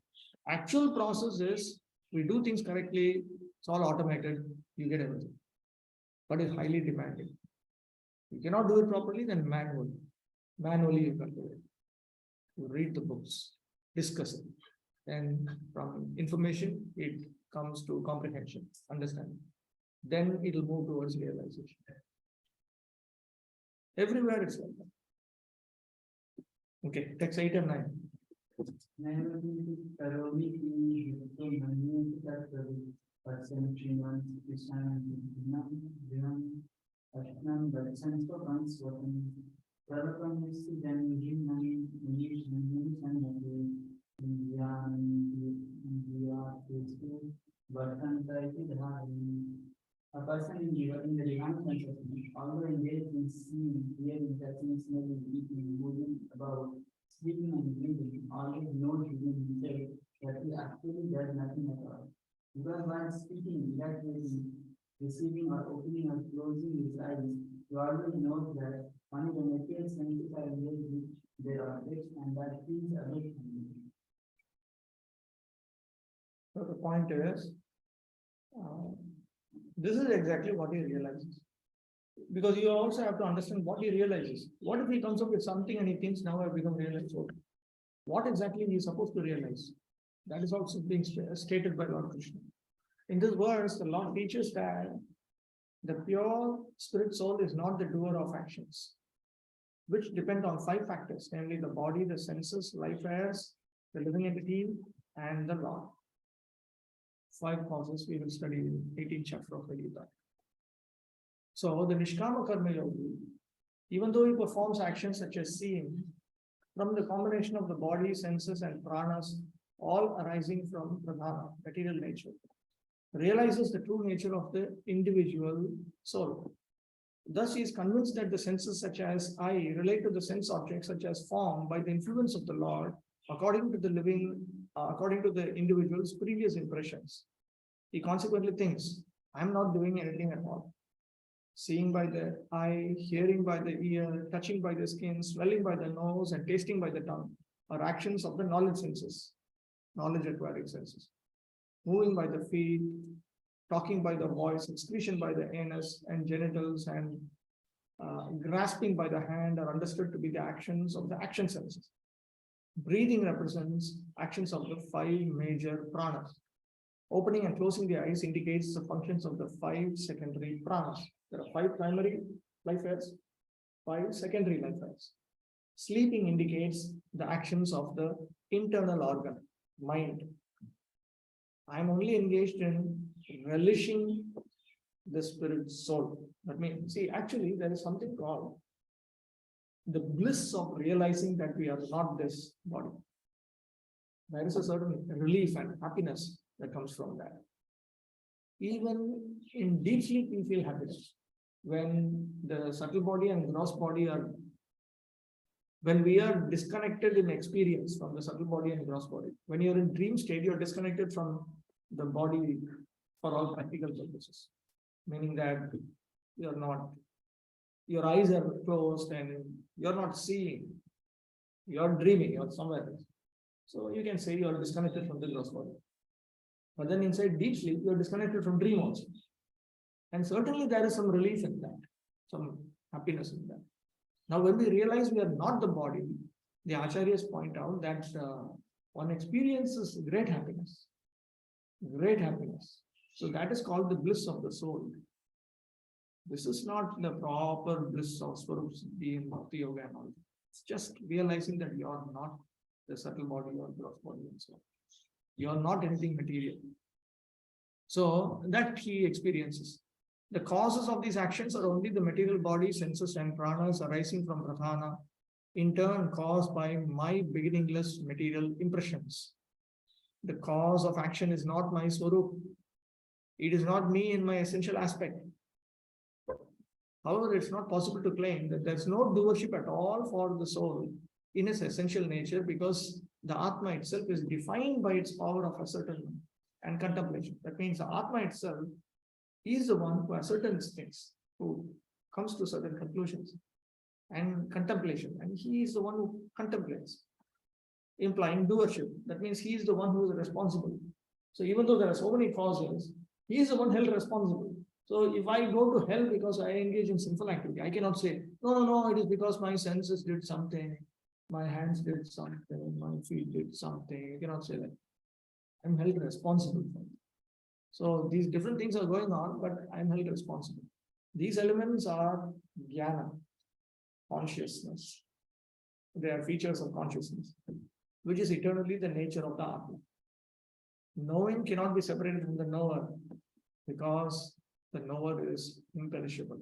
actual process is we do things correctly, it's all automated. you get everything. But it's highly demanding. You cannot do it properly, then manually. Manually you can do it. You read the books, discuss it. And from information, it comes to comprehension, understanding. Then it will move towards realization. Everywhere it's like that. Okay, text 8 and 9. A person in the divine consciousness, although engaged in seeing, hearing, touching, smelling, eating, moving about, sleeping and breathing, always knows within himself that he actually does nothing at all. Because while speaking, evacuating, receiving or opening or closing his eyes, he always knows that only the material senses are engaged with their objects and that he is away from them. So the point is, this is exactly what he realizes. Because you also have to understand what he realizes. What if he comes up with something and he thinks now I've become realized? So what exactly he is supposed to realize? That is also being stated by Lord Krishna. In this verse, the Lord teaches that the pure spirit soul is not the doer of actions, which depend on 5 factors, namely the body, the senses, life airs, the living entity, and the Lord. 5 causes we will study in 18th chapter of the Gita. So the Nishkama Karma Yogi, even though he performs actions such as seeing, from the combination of the body, senses, and pranas, all arising from pradhana, material nature, realizes the true nature of the individual soul. Thus, he is convinced that the senses such as eye relate to the sense objects such as form by the influence of the Lord, according to the individual's previous impressions. He consequently thinks, I am not doing anything at all. Seeing by the eye, hearing by the ear, touching by the skin, smelling by the nose, and tasting by the tongue are actions of the knowledge senses, knowledge acquiring senses. Moving by the feet, talking by the voice, excretion by the anus and genitals, and grasping by the hand are understood to be the actions of the action senses. Breathing represents actions of the 5 major pranas. Opening and closing the eyes indicates the functions of the 5 secondary pranas. There are 5 primary life airs, 5 secondary life airs. Sleeping indicates the actions of the internal organ, mind. I am only engaged in relishing the spirit soul. That means, see, actually, there is something called the bliss of realizing that we are not this body. There is a certain relief and happiness that comes from that. Even in deep sleep, we feel happiness. When the subtle body and gross body are, when we are disconnected in experience from the subtle body and gross body, when you're in dream state, you're disconnected from the body for all practical purposes. Meaning that you're not, your eyes are closed and you're not seeing, you're dreaming, you're somewhere else. So you can say you're disconnected from the gross body. But then inside deep sleep, you're disconnected from dream also. And certainly there is some relief in that, some happiness in that. Now, when we realize we are not the body, the acharyas point out that one experiences great happiness. Great happiness. So that is called the bliss of the soul. This is not the proper bliss of Swarup Siddhi in Bhakti Yoga and all. It's just realizing that you are not the subtle body or gross body and so on. You are not anything material. So that he experiences. The causes of these actions are only the material body, senses, and pranas arising from pradhana, in turn caused by my beginningless material impressions. The cause of action is not my swarup. It is not me in my essential aspect. However, it's not possible to claim that there's no doership at all for the soul in its essential nature, because the Atma itself is defined by its power of ascertainment and contemplation. That means the Atma itself is the one who ascertains things, who comes to certain conclusions and contemplation, and he is the one who contemplates, implying doership. That means he is the one who is responsible. So even though there are so many causes, he is the one held responsible. So if I go to hell because I engage in sinful activity, I cannot say, no, it is because my senses did something, my hands did something, my feet did something. You cannot say that. I'm held responsible for it. So these different things are going on, but I'm held responsible. These elements are jnana, consciousness. They are features of consciousness, which is eternally the nature of the Atma. Knowing cannot be separated from the knower because the knower is imperishable.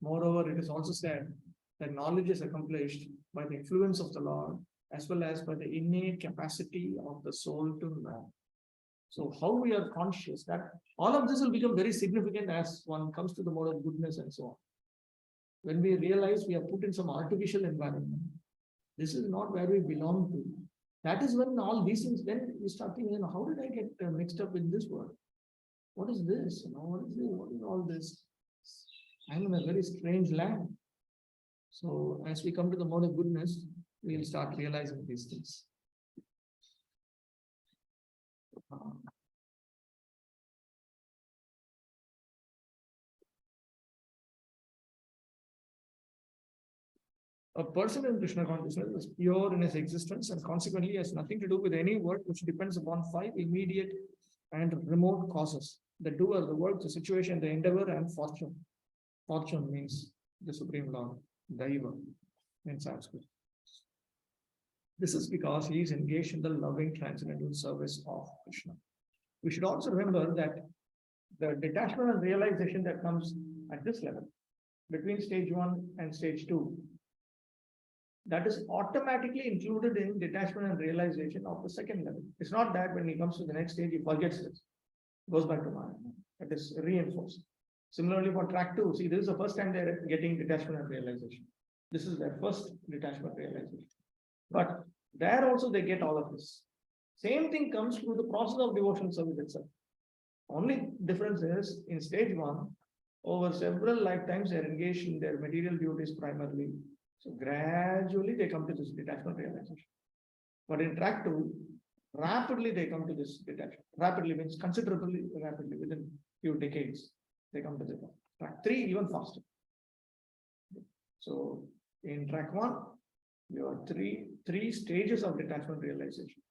Moreover, it is also said that knowledge is accomplished by the influence of the Lord as well as by the innate capacity of the soul to know. So how we are conscious, that all of this will become very significant as one comes to the mode of goodness and so on. When we realize we are put in some artificial environment, this is not where we belong to. That is when all these things, then we start thinking, how did I get mixed up in this world? What is this? What is this? What is all this? I'm in a very strange land. So as we come to the mode of goodness, we'll start realizing these things. A person in Krishna consciousness is pure in his existence and consequently has nothing to do with any work which depends upon 5 immediate and remote causes: the doer, the work, the situation, the endeavor, and fortune. Fortune means the Supreme Lord, Daiva in Sanskrit. This is because he is engaged in the loving transcendental service of Krishna. We should also remember that the detachment and realization that comes at this level, between stage 1 and stage 2, that is automatically included in detachment and realization of the second level. It's not that when he comes to the next stage, he forgets this, goes back to Maya. It is reinforced. Similarly, for track 2, see, this is the first time they're getting detachment and realization. This is their first detachment realization. But there also they get all of this. Same thing comes through the process of devotional service itself. Only difference is in stage 1, over several lifetimes, they're engaged in their material duties primarily. So gradually they come to this detachment realization. But in track 2, rapidly they come to this detachment. Rapidly means considerably rapidly, within few decades, they come to the track 3 even faster. So in track 1, you have three stages of detachment realization.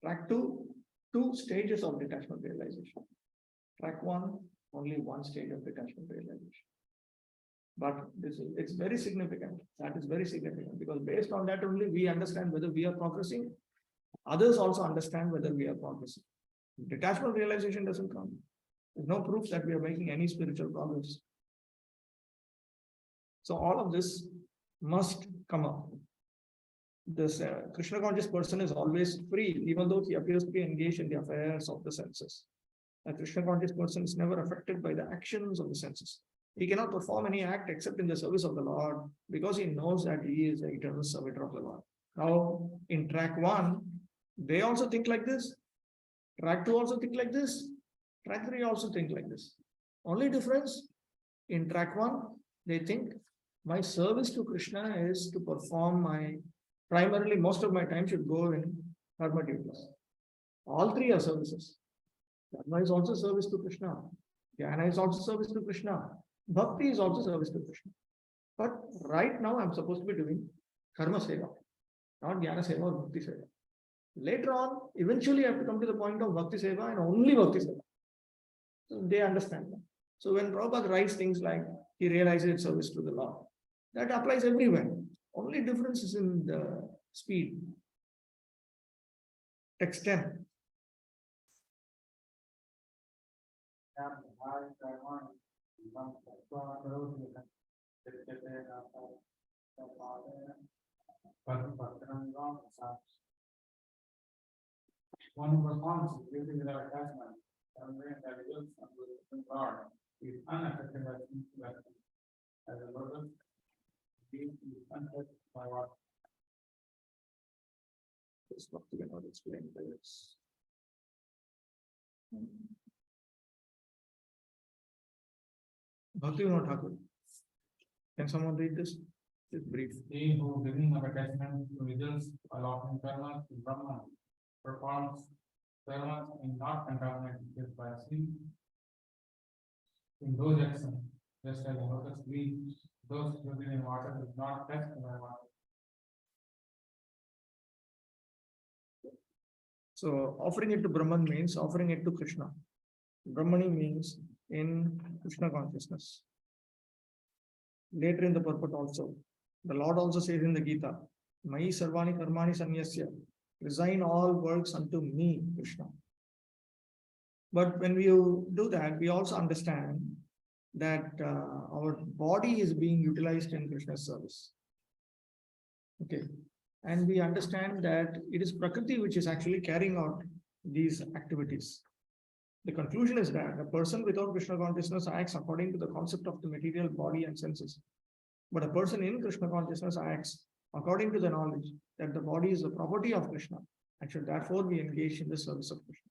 Track 2, 2 stages of detachment realization. Track 1, only 1 stage of detachment realization. But it's very significant. That is very significant because based on that only we understand whether we are progressing. Others also understand whether we are progressing. Detachment realization doesn't come. There's no proof that we are making any spiritual progress. So all of this must come up. This Krishna conscious person is always free, even though he appears to be engaged in the affairs of the senses. A Krishna conscious person is never affected by the actions of the senses. He cannot perform any act except in the service of the Lord because he knows that he is the eternal servitor of the Lord. Now, in track 1, they also think like this. Track 2 also think like this. Track 3 also think like this. Only difference, in track 1, they think my service to Krishna is to perform primarily most of my time should go in karma duties. All 3 are services. Dharma is also service to Krishna. Jnana is also service to Krishna. Bhakti is also service to Krishna. But right now I'm supposed to be doing karma seva, not jnana seva or bhakti seva. Later on, eventually I have to come to the point of bhakti seva and only bhakti seva. So they understand that. So when Prabhupada writes things like he realizes service to the Lord, that applies everywhere. Only difference is in the speed. Text 10. One who performs duty without attachment, and brings that will from the Lord, is unaffected by sense. As a result, he is untouched by what. This Bhakti cannot explain this. Bhakti not Thakur. Can someone read this? It's brief. He who giving of attachment to results allotting karma to Brahman performs servants in not contaminated with by sin, in those actions, just as the lotus leaf, those living in water is not touched by water. So offering it to Brahman means offering it to Krishna. Brahmani means in Krishna consciousness. Later in the purport also, the Lord also says in the Gita, Mai sarvani karmani sanyasya, resign all works unto me, Krishna. But when we do that, we also understand that our body is being utilized in Krishna's service. Okay. And we understand that it is Prakriti which is actually carrying out these activities. The conclusion is that a person without Krishna consciousness acts according to the concept of the material body and senses. But a person in Krishna consciousness acts according to the knowledge that the body is the property of Krishna and should therefore be engaged in the service of Krishna.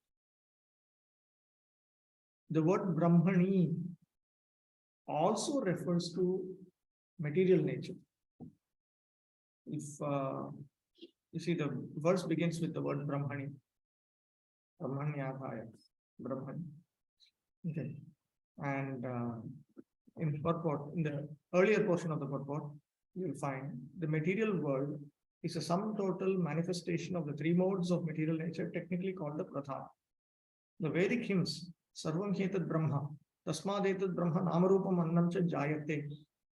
The word Brahmani also refers to material nature. If you see, the verse begins with the word Brahmani, Brahmanyabhaya, Brahman. Okay, and in purport, in the earlier portion of the purport, you will find the material world is a sum total manifestation of the three modes of material nature, technically called the Pradhan. The Vedic hymns, Sarvam Hetad Brahma, Tasmadetad Brahma Namarupam Annam Cha Jayate,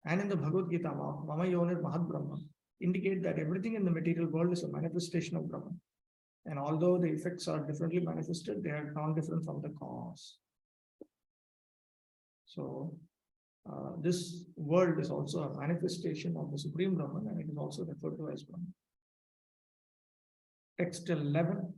and in the Bhagavad Gita, Mama Yonir Mahad Brahma, indicate that everything in the material world is a manifestation of Brahman. And although the effects are differently manifested, they are non-different from the cause. So, this world is also a manifestation of the Supreme Brahman, and it is also referred to as Brahman. Text 11.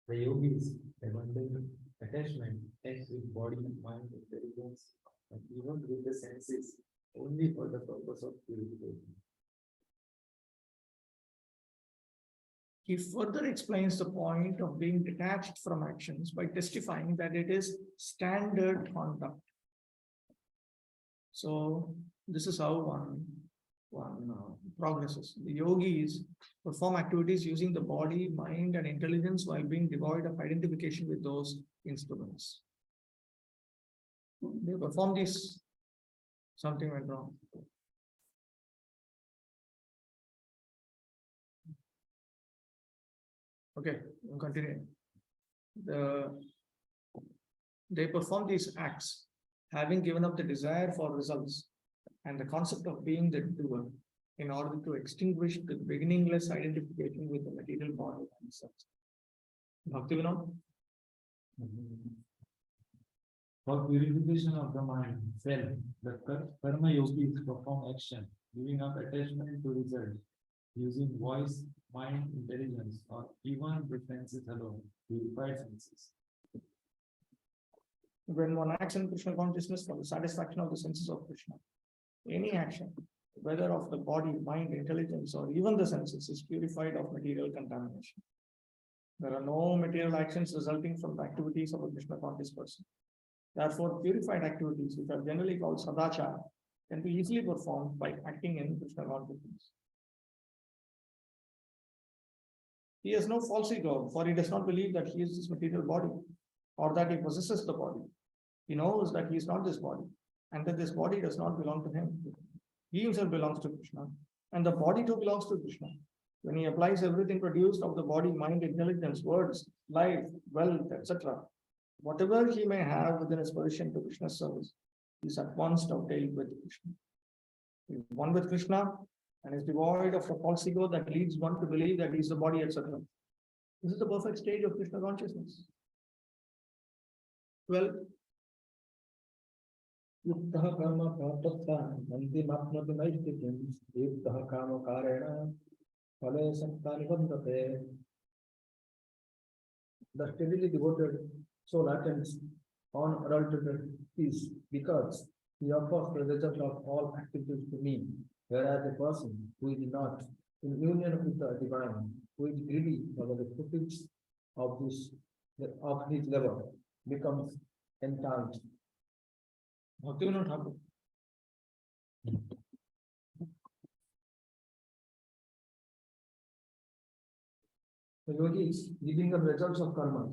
The yogis abandon attachment ends with body, mind, intelligence, and even with the senses, only for the purpose of purification. He further explains the point of being detached from actions by testifying that it is standard conduct. So this is how one progresses. The yogis perform activities using the body, mind, and intelligence while being devoid of identification with those instruments. They perform this, something went wrong. Okay, we'll continue. They perform these acts, having given up the desire for results and the concept of being the doer, in order to extinguish the beginningless identification with the material body and such. Bhakti Vinod? For purification of the mind, self, the karma yogis perform action, giving up attachment to result, using voice, mind, intelligence, or even the senses alone, purified senses. When one acts in Krishna consciousness for the satisfaction of the senses of Krishna, any action, whether of the body, mind, intelligence, or even the senses, is purified of material contamination. There are no material actions resulting from the activities of a Krishna conscious person. Therefore, purified activities, which are generally called sadachara, can be easily performed by acting in Krishna consciousness. He has no false ego, for he does not believe that he is this material body, or that he possesses the body. He knows that he is not this body, and that this body does not belong to him. He himself belongs to Krishna, and the body too belongs to Krishna. When he applies everything produced of the body, mind, intelligence, words, life, wealth, etc., whatever he may have within his position to Krishna's service, he is at once dovetailed with Krishna. He is one with Krishna and is devoid of the false ego that leads one to believe that he is the body, etc. This is the perfect stage of Krishna consciousness. Well, युक्तः कर्म प्राप्तः अन्तिमाप्नोति नैष्ठिकीं युक्तः कामकारेण फले सक्ता निबध्यते. The steadily devoted soul attends unadulterated peace because he offers the result of all activities to me, whereas the person who is not in union with the divine, who is greedy for the fruits of his level, becomes entangled. Bhaktivinoda Thakur. The yogis giving the results of karma,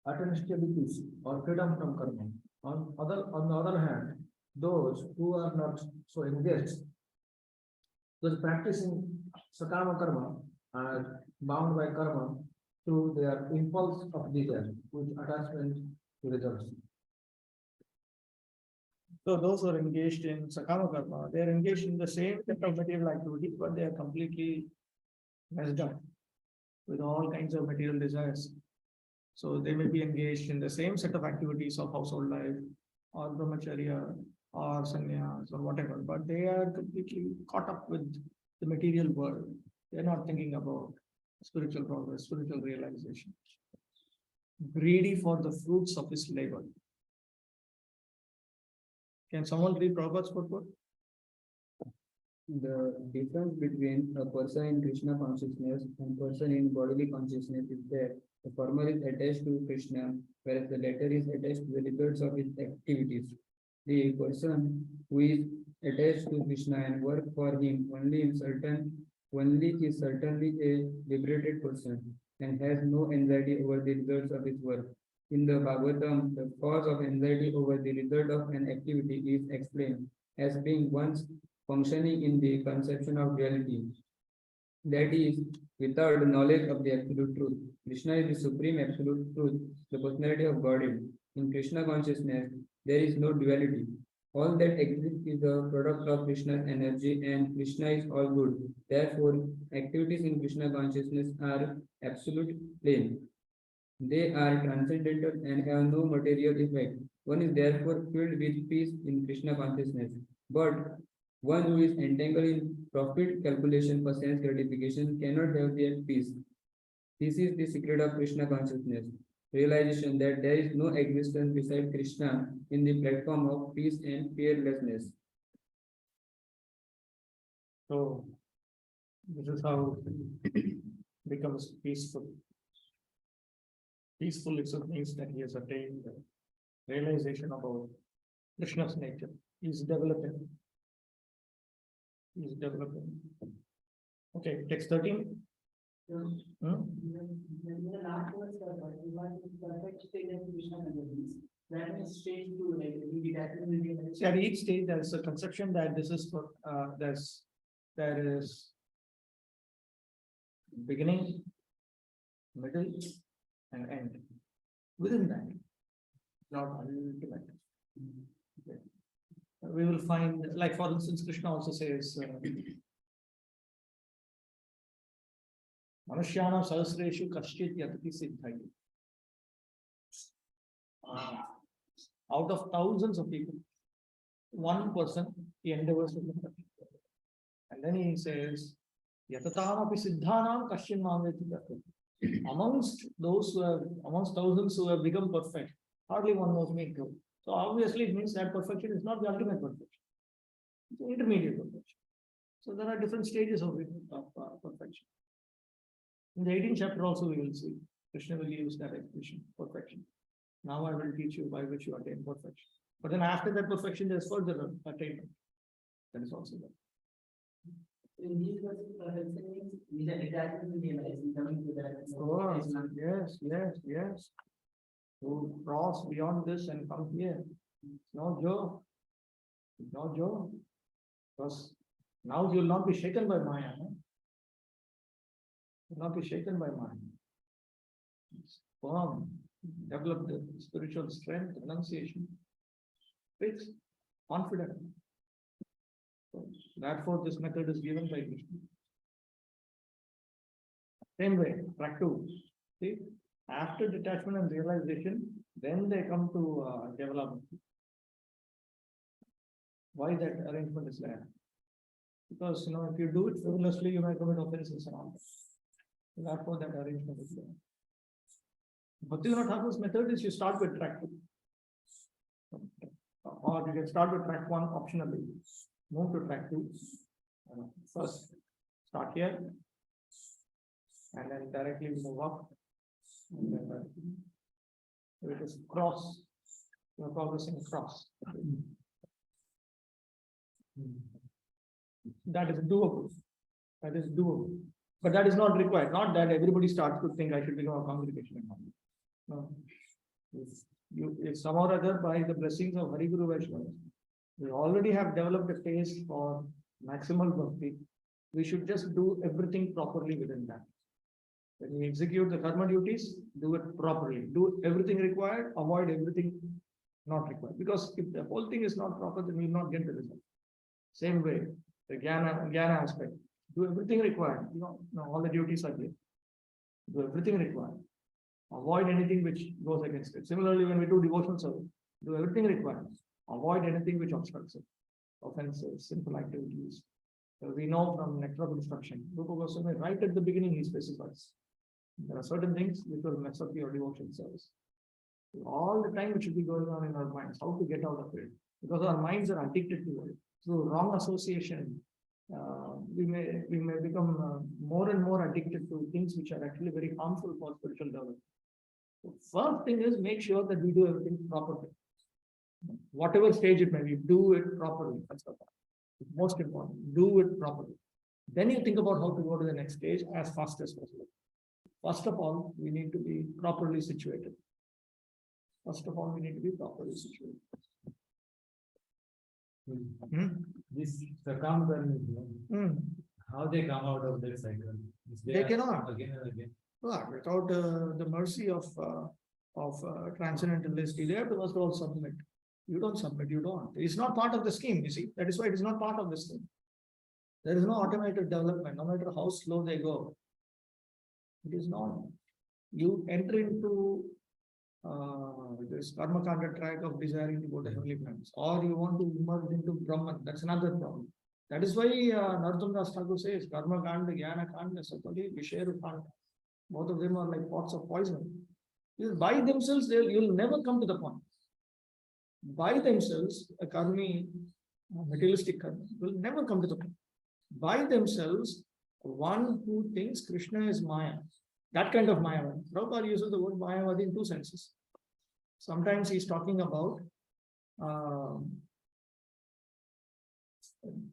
alternativities or freedom from karma. On the other hand, those who are not so engaged, those practicing sakama karma are bound by karma through their impulse of desire, with attachment to results. So those who are engaged in Sakama Karma, they are engaged in the same set of material activity, but they are completely messed up with all kinds of material desires. So they may be engaged in the same set of activities of household life or brahmacharya or sannyas or whatever, but they are completely caught up with the material world. They are not thinking about spiritual progress, spiritual realization. Greedy for the fruits of his labor. Can someone read Prabhupada's purport? The difference between a person in Krishna consciousness and person in bodily consciousness is that the former is attached to Krishna, whereas the latter is attached to the results of his activities. The person who is attached to Krishna and work for him only is certainly a liberated person and has no anxiety over the results of his work. In the Bhagavatam, the cause of anxiety over the result of an activity is explained as being once functioning in the conception of reality, that is, without knowledge of the absolute truth. Krishna is the supreme absolute truth, the personality of Godhead. In Krishna consciousness, there is no duality. All that exists is the product of Krishna's energy, and Krishna is all good. Therefore, activities in Krishna consciousness are absolute plain. They are transcendental and have no material effect. One is therefore filled with peace in Krishna consciousness. But one who is entangled in profit calculation for sense gratification cannot have that peace. This is the secret of Krishna consciousness. Realization that there is no existence beside Krishna in the platform of peace and fearlessness. So this is how it becomes peaceful. Peaceful itself means that he has attained the realization about Krishna's nature. He is developing. He is developing. Okay, text 13. In the last verse, perfect state of Krishna consciousness. That means stage 2, like detachment. See, at each stage there is a conception that this is for there is beginning, middle, and end. Within that, not ultimate. Okay. We will find, like for instance, Krishna also says, Manushyana Sahasreshu Kashchit Yatati Siddhai. Out of thousands of people, one person he endeavors to become. And then he says, Yatatam api siddhanam kashchin mameti yatati. Amongst thousands who have become perfect, hardly one was made good. So obviously it means that perfection is not the ultimate perfection. It's an intermediate perfection. So there are different stages of perfection. In the 18th chapter also we will see, Krishna will use that expression, perfection. Now I will teach you by which you attain perfection. But then after that perfection, there is further attainment. That is also there. In these verses, perfection means the detachment will realize coming to that. Of course, yes. To cross beyond this and come here. It's no joke. It's no joke. Because now you will not be shaken by Maya. No? You will not be shaken by Maya. It's firm. Develop the spiritual strength, renunciation, fixed, confident. So, therefore, this method is given by Krishna. Same way, track 2. See, after detachment and realization, then they come to development. Why that arrangement is there? Because if you do it frivolously, you may commit offenses and all. Therefore, that arrangement is there. Bhaktivinoda Thakur's method is you start with track 2. Or you can start with track 1 optionally. Move to track 2. First, start here. And then directly move up. And then so it is cross. You are progressing across. That is doable. That is doable. But that is not required. Not that everybody starts to think I should become a congregation. No. If somehow or other, by the blessings of Hari Guru Vaishnavas, we already have developed a taste for maximal bhakti. We should just do everything properly within that. When we execute the karma duties, do it properly. Do everything required, avoid everything not required. Because if the whole thing is not proper, then we will not get the result. Same way, the jnana aspect. Do everything required. All the duties are there. Do everything required. Avoid anything which goes against it. Similarly, when we do devotional service, do everything required. Avoid anything which obstructs it. Offenses, sinful activities. So we know from nectar of instruction, Rupa Goswami, right at the beginning, he specifies there are certain things which will mess up your devotional service. All the time it should be going on in our minds, how to get out of it. Because our minds are addicted to it. Through wrong association, we may become more and more addicted to things which are actually very harmful for spiritual development. So first thing is make sure that we do everything properly. Whatever stage it may be, do it properly. That's the part. It's most important. Do it properly. Then you think about how to go to the next stage as fast as possible. First of all, we need to be properly situated. This circumference, how they come out of their cycle? They cannot. Again and again. Without the mercy of transcendentalists, they have to first of all submit. You don't submit, you don't. It's not part of the scheme, you see. That is why it is not part of the scheme. There is no automated development, no matter how slow they go. It is not. You enter into this karma kanda track of desiring to go to heavenly planets, or you want to merge into Brahman. That's another problem. That is why Narottam Das Thakur says karma kanda, jnana kanda, sapali, visheru kanda. Both of them are like pots of poison. Because by themselves, you'll never come to the point. By themselves, a karmi, materialistic karmi, will never come to the point. By themselves, one who thinks Krishna is Maya, that kind of Mayavadi. Prabhupada uses the word Mayavadi in two senses. Sometimes he's talking about,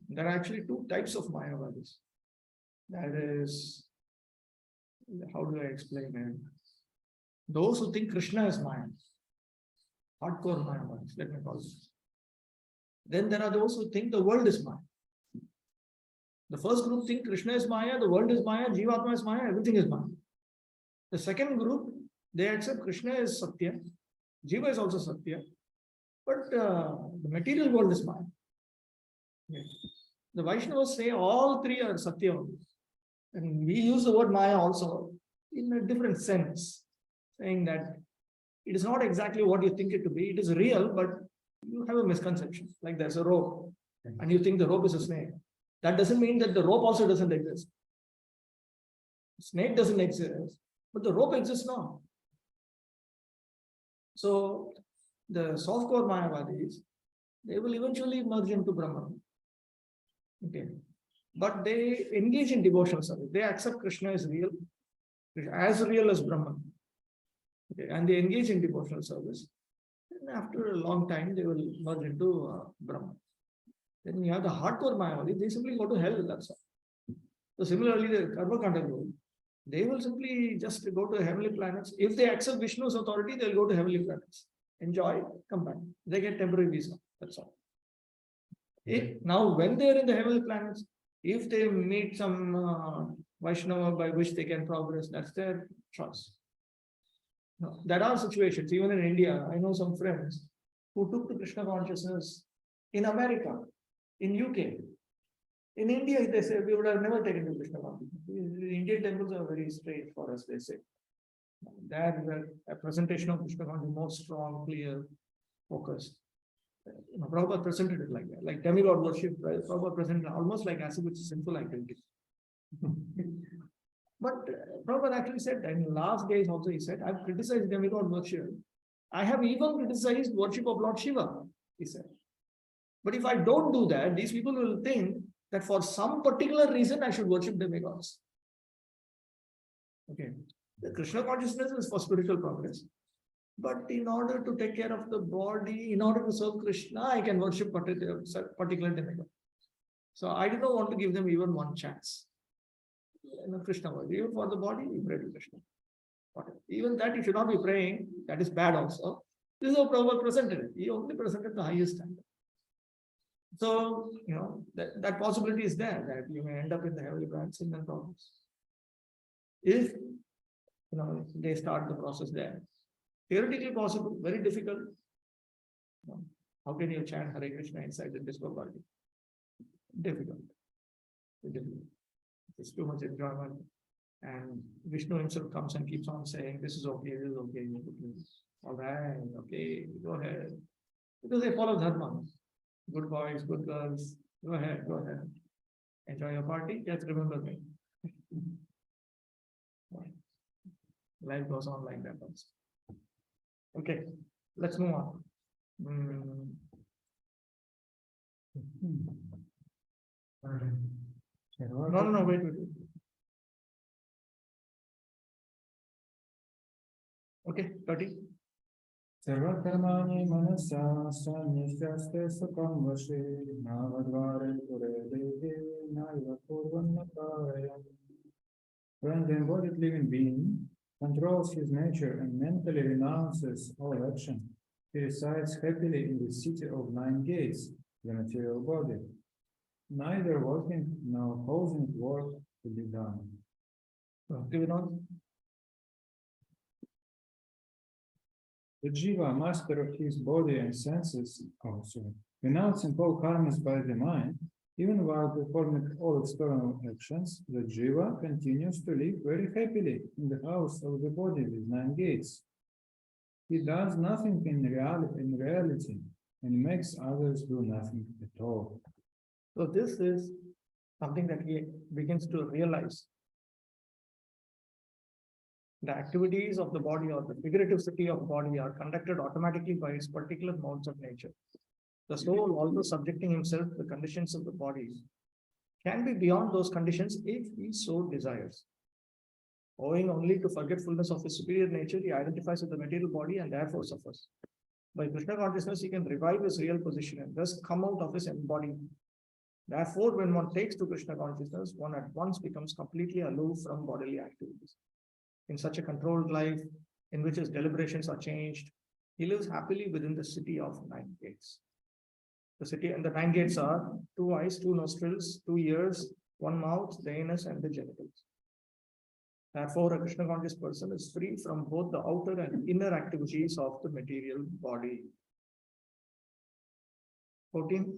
there are actually two types of Mayavadis. That is, how do I explain it? Those who think Krishna is Maya, hardcore Mayavadis, let me call it. Then there are those who think the world is Maya. The first group think Krishna is Maya, the world is Maya, Jivatma is Maya, everything is Maya. The second group, they accept Krishna is Satya, Jiva is also Satya, but the material world is Maya. Yes. The Vaishnavas say all three are Satya only. And we use the word Maya also in a different sense, saying that it is not exactly what you think it to be. It is real, but you have a misconception. Like there's a rope, and you think the rope is a snake. That doesn't mean that the rope also doesn't exist. The snake doesn't exist, but the rope exists now. So the softcore Mayavadis, they will eventually merge into Brahman. Okay. But they engage in devotional service. They accept Krishna as real as Brahman. Okay. And they engage in devotional service. And after a long time, they will merge into Brahman. Then you have the hardcore Mayavadi, they simply go to hell, that's all. So similarly, the Karma Kanda group, they will simply just go to heavenly planets. If they accept Vishnu's authority, they'll go to heavenly planets. Enjoy, come back. They get temporary visa, that's all. Now, when they're in the heavenly planets, if they meet some Vaishnava by which they can progress, that's their choice. No, there are situations, even in India, I know some friends who took to Krishna consciousness in America, in UK. In India, they say, we would have never taken to Krishna consciousness. The Indian temples are very strange for us, they say. There, a presentation of Krishna consciousness more strong, clear, focused. Prabhupada presented it like that, like demigod worship. Prabhupada presented it almost like as if it's a sinful activity. But Prabhupada actually said, in the last days also he said, I've criticized demigod worship. I have even criticized worship of Lord Shiva, he said. But if I don't do that, these people will think that for some particular reason I should worship demigods. Okay. The Krishna consciousness is for spiritual progress. But in order to take care of the body, in order to serve Krishna, I can worship particular demigod. So I did not want to give them even one chance. Krishna word. Even for the body, you pray to Krishna. Even that you should not be praying, that is bad also. This is how Prabhu presented it. He only presented the highest standard. So, that possibility is there, that you may end up in the heavenly branch and then problems. If, they start the process there. Theoretically possible, very difficult. How can you chant Hare Krishna inside the disco party? Difficult. It's too much enjoyment. And Vishnu himself comes and keeps on saying, this is okay, this is okay. All right, okay, go ahead. Because they follow dharma. Good boys, good girls, go ahead. Enjoy your party, just remember me. Life goes on like that also. Okay, let's move on. No, wait. Okay, 30. Sarvakarmani manasa sanyasyaste sukam vashe navadvare pure deve naiva purvanna karayam. When the embodied living being controls his nature and mentally renounces all action, he resides happily in the city of 9 gates, the material body. Neither working nor opposing work to be done. The jiva, master of his body and senses, renouncing all karmas by the mind, even while performing all external actions, the jiva continues to live very happily in the house of the body with 9 gates. He does nothing in reality and makes others do nothing at all. So this is something that he begins to realize. The activities of the body or the figurative city of the body are conducted automatically by its particular modes of nature. The soul, although subjecting himself to the conditions of the body, can be beyond those conditions if he so desires. Owing only to forgetfulness of his superior nature, he identifies with the material body and therefore suffers. By Krishna consciousness, he can revive his real position and thus come out of his embodiment. Therefore, when one takes to Krishna consciousness, one at once becomes completely aloof from bodily activities. In such a controlled life, in which his deliberations are changed, he lives happily within the city of 9 gates. The city and the 9 gates are 2 eyes, 2 nostrils, 2 ears, 1 mouth, the anus, and the genitals. Therefore, a Krishna conscious person is free from both the outer and inner activities of the material body. 14.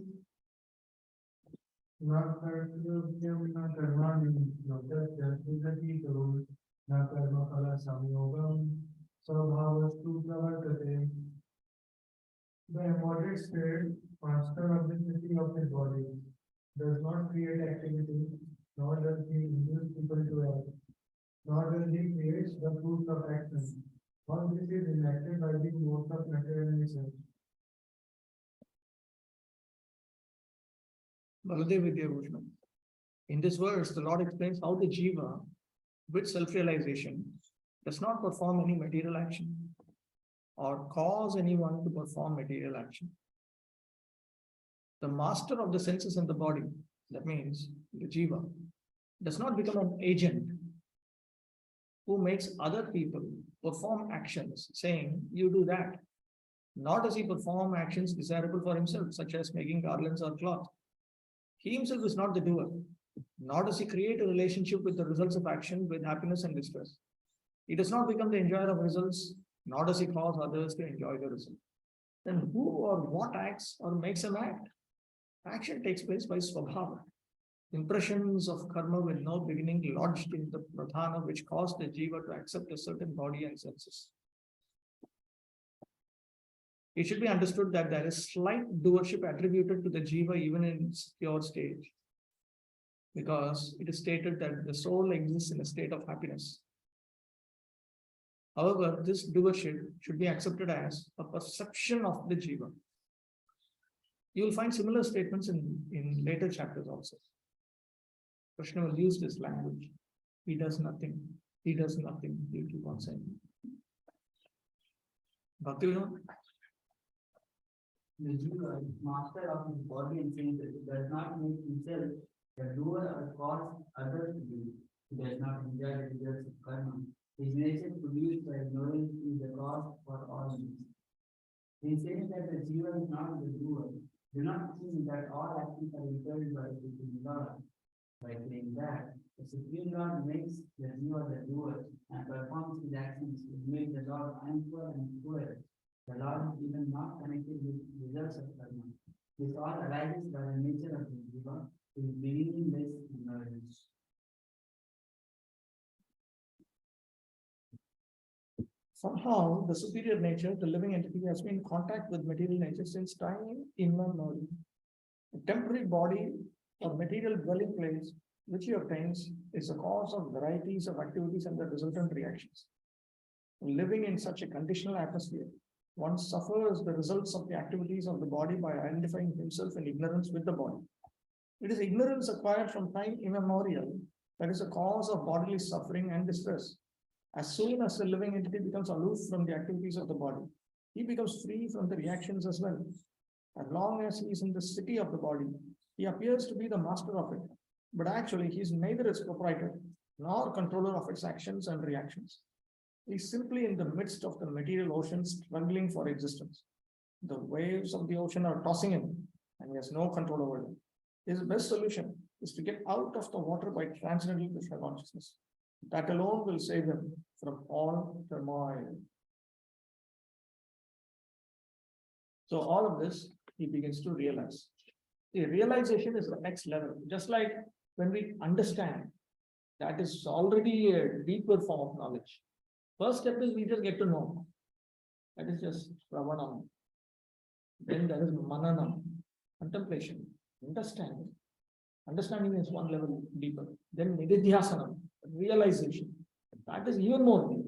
The embodied spirit, master of the city of his body, does not create activity, nor does he induce people to act, nor does he create the fruits of action. All this is enacted by the modes of material nature. In this verse, the Lord explains how the jiva, with self-realization, does not perform any material action or cause anyone to perform material action. The master of the senses and the body, that means the jiva, does not become an agent who makes other people perform actions, saying, you do that. Nor does he perform actions desirable for himself, such as making garlands or cloth. He himself is not the doer, nor does he create a relationship with the results of action with happiness and distress. He does not become the enjoyer of results, nor does he cause others to enjoy the result. Then who or what acts or makes him act? Action takes place by swabhava. Impressions of karma with no beginning lodged in the pradhana, which cause the jiva to accept a certain body and senses. It should be understood that there is slight doership attributed to the jiva even in its pure stage, because it is stated that the soul exists in a state of happiness. However, this doership should be accepted as a perception of the jiva. You will find similar statements in later chapters also. Krishna will use this language. He does nothing. He does nothing. He'll keep on saying. Bhakti, The Jiva, master of his body and senses, does not make himself the doer or cause others to do. He does not enjoy the results of karma. His nature produced by ignorance is the cause for all these. In saying that the Jiva is not the doer, do not think that all actions are impelled by the Supreme Lord. By saying that the Supreme Lord makes the Jiva the doer and performs his actions, which make the Lord unpoor and poor. The Lord is even not connected with results of karma. This all arises by the nature of the Jiva, his beginningless ignorance. Somehow, the superior nature, the living entity, has been in contact with material nature since time immemorial. A temporary body or material dwelling place which he obtains is the cause of varieties of activities and the resultant reactions. Living in such a conditional atmosphere, one suffers the results of the activities of the body by identifying himself in ignorance with the body. It is ignorance acquired from time immemorial that is a cause of bodily suffering and distress. As soon as the living entity becomes aloof from the activities of the body, he becomes free from the reactions as well. As long as he is in the city of the body, he appears to be the master of it, but actually he is neither its proprietor nor controller of its actions and reactions. He is simply in the midst of the material ocean struggling for existence. The waves of the ocean are tossing him, and he has no control over them. His best solution is to get out of the water by transcendental Krishna consciousness. That alone will save him from all turmoil. So all of this he begins to realize. The realization is the next level. Just like when we understand, that is already a deeper form of knowledge. First step is we just get to know. That is just Pravanam. Then there is Mananam, contemplation, understanding. Understanding is one level deeper. Then Nididhyasanam, realization. That is even more deep.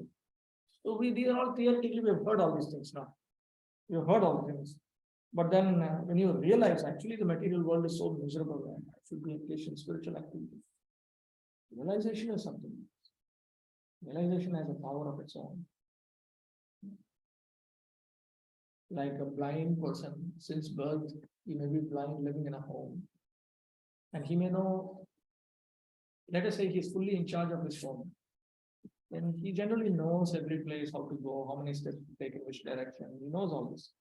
So these are all theoretically, we have heard all these things now. We have heard all the things. But then when you realize actually the material world is so miserable and I should be engaged in spiritual activity. Realization is something. Realization has a power of its own. Like a blind person, since birth, he may be blind living in a home. And he may know, let us say he's fully in charge of his home. Then he generally knows every place, how to go, how many steps to take in which direction. He knows all this.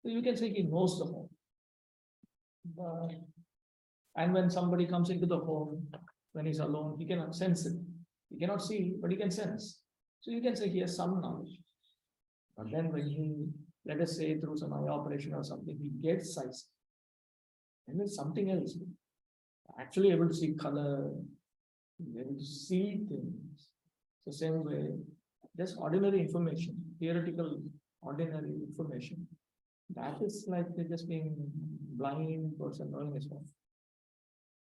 So you can say he knows the home. And when somebody comes into the home, when he's alone, he cannot sense it. He cannot see, but he can sense. So you can say he has some knowledge. But then when he, let us say through some eye operation or something, he gets sight. And there's something else. Actually able to see color, able to see things. So same way, just ordinary information, theoretical ordinary information. That is like just being blind person knowing his home.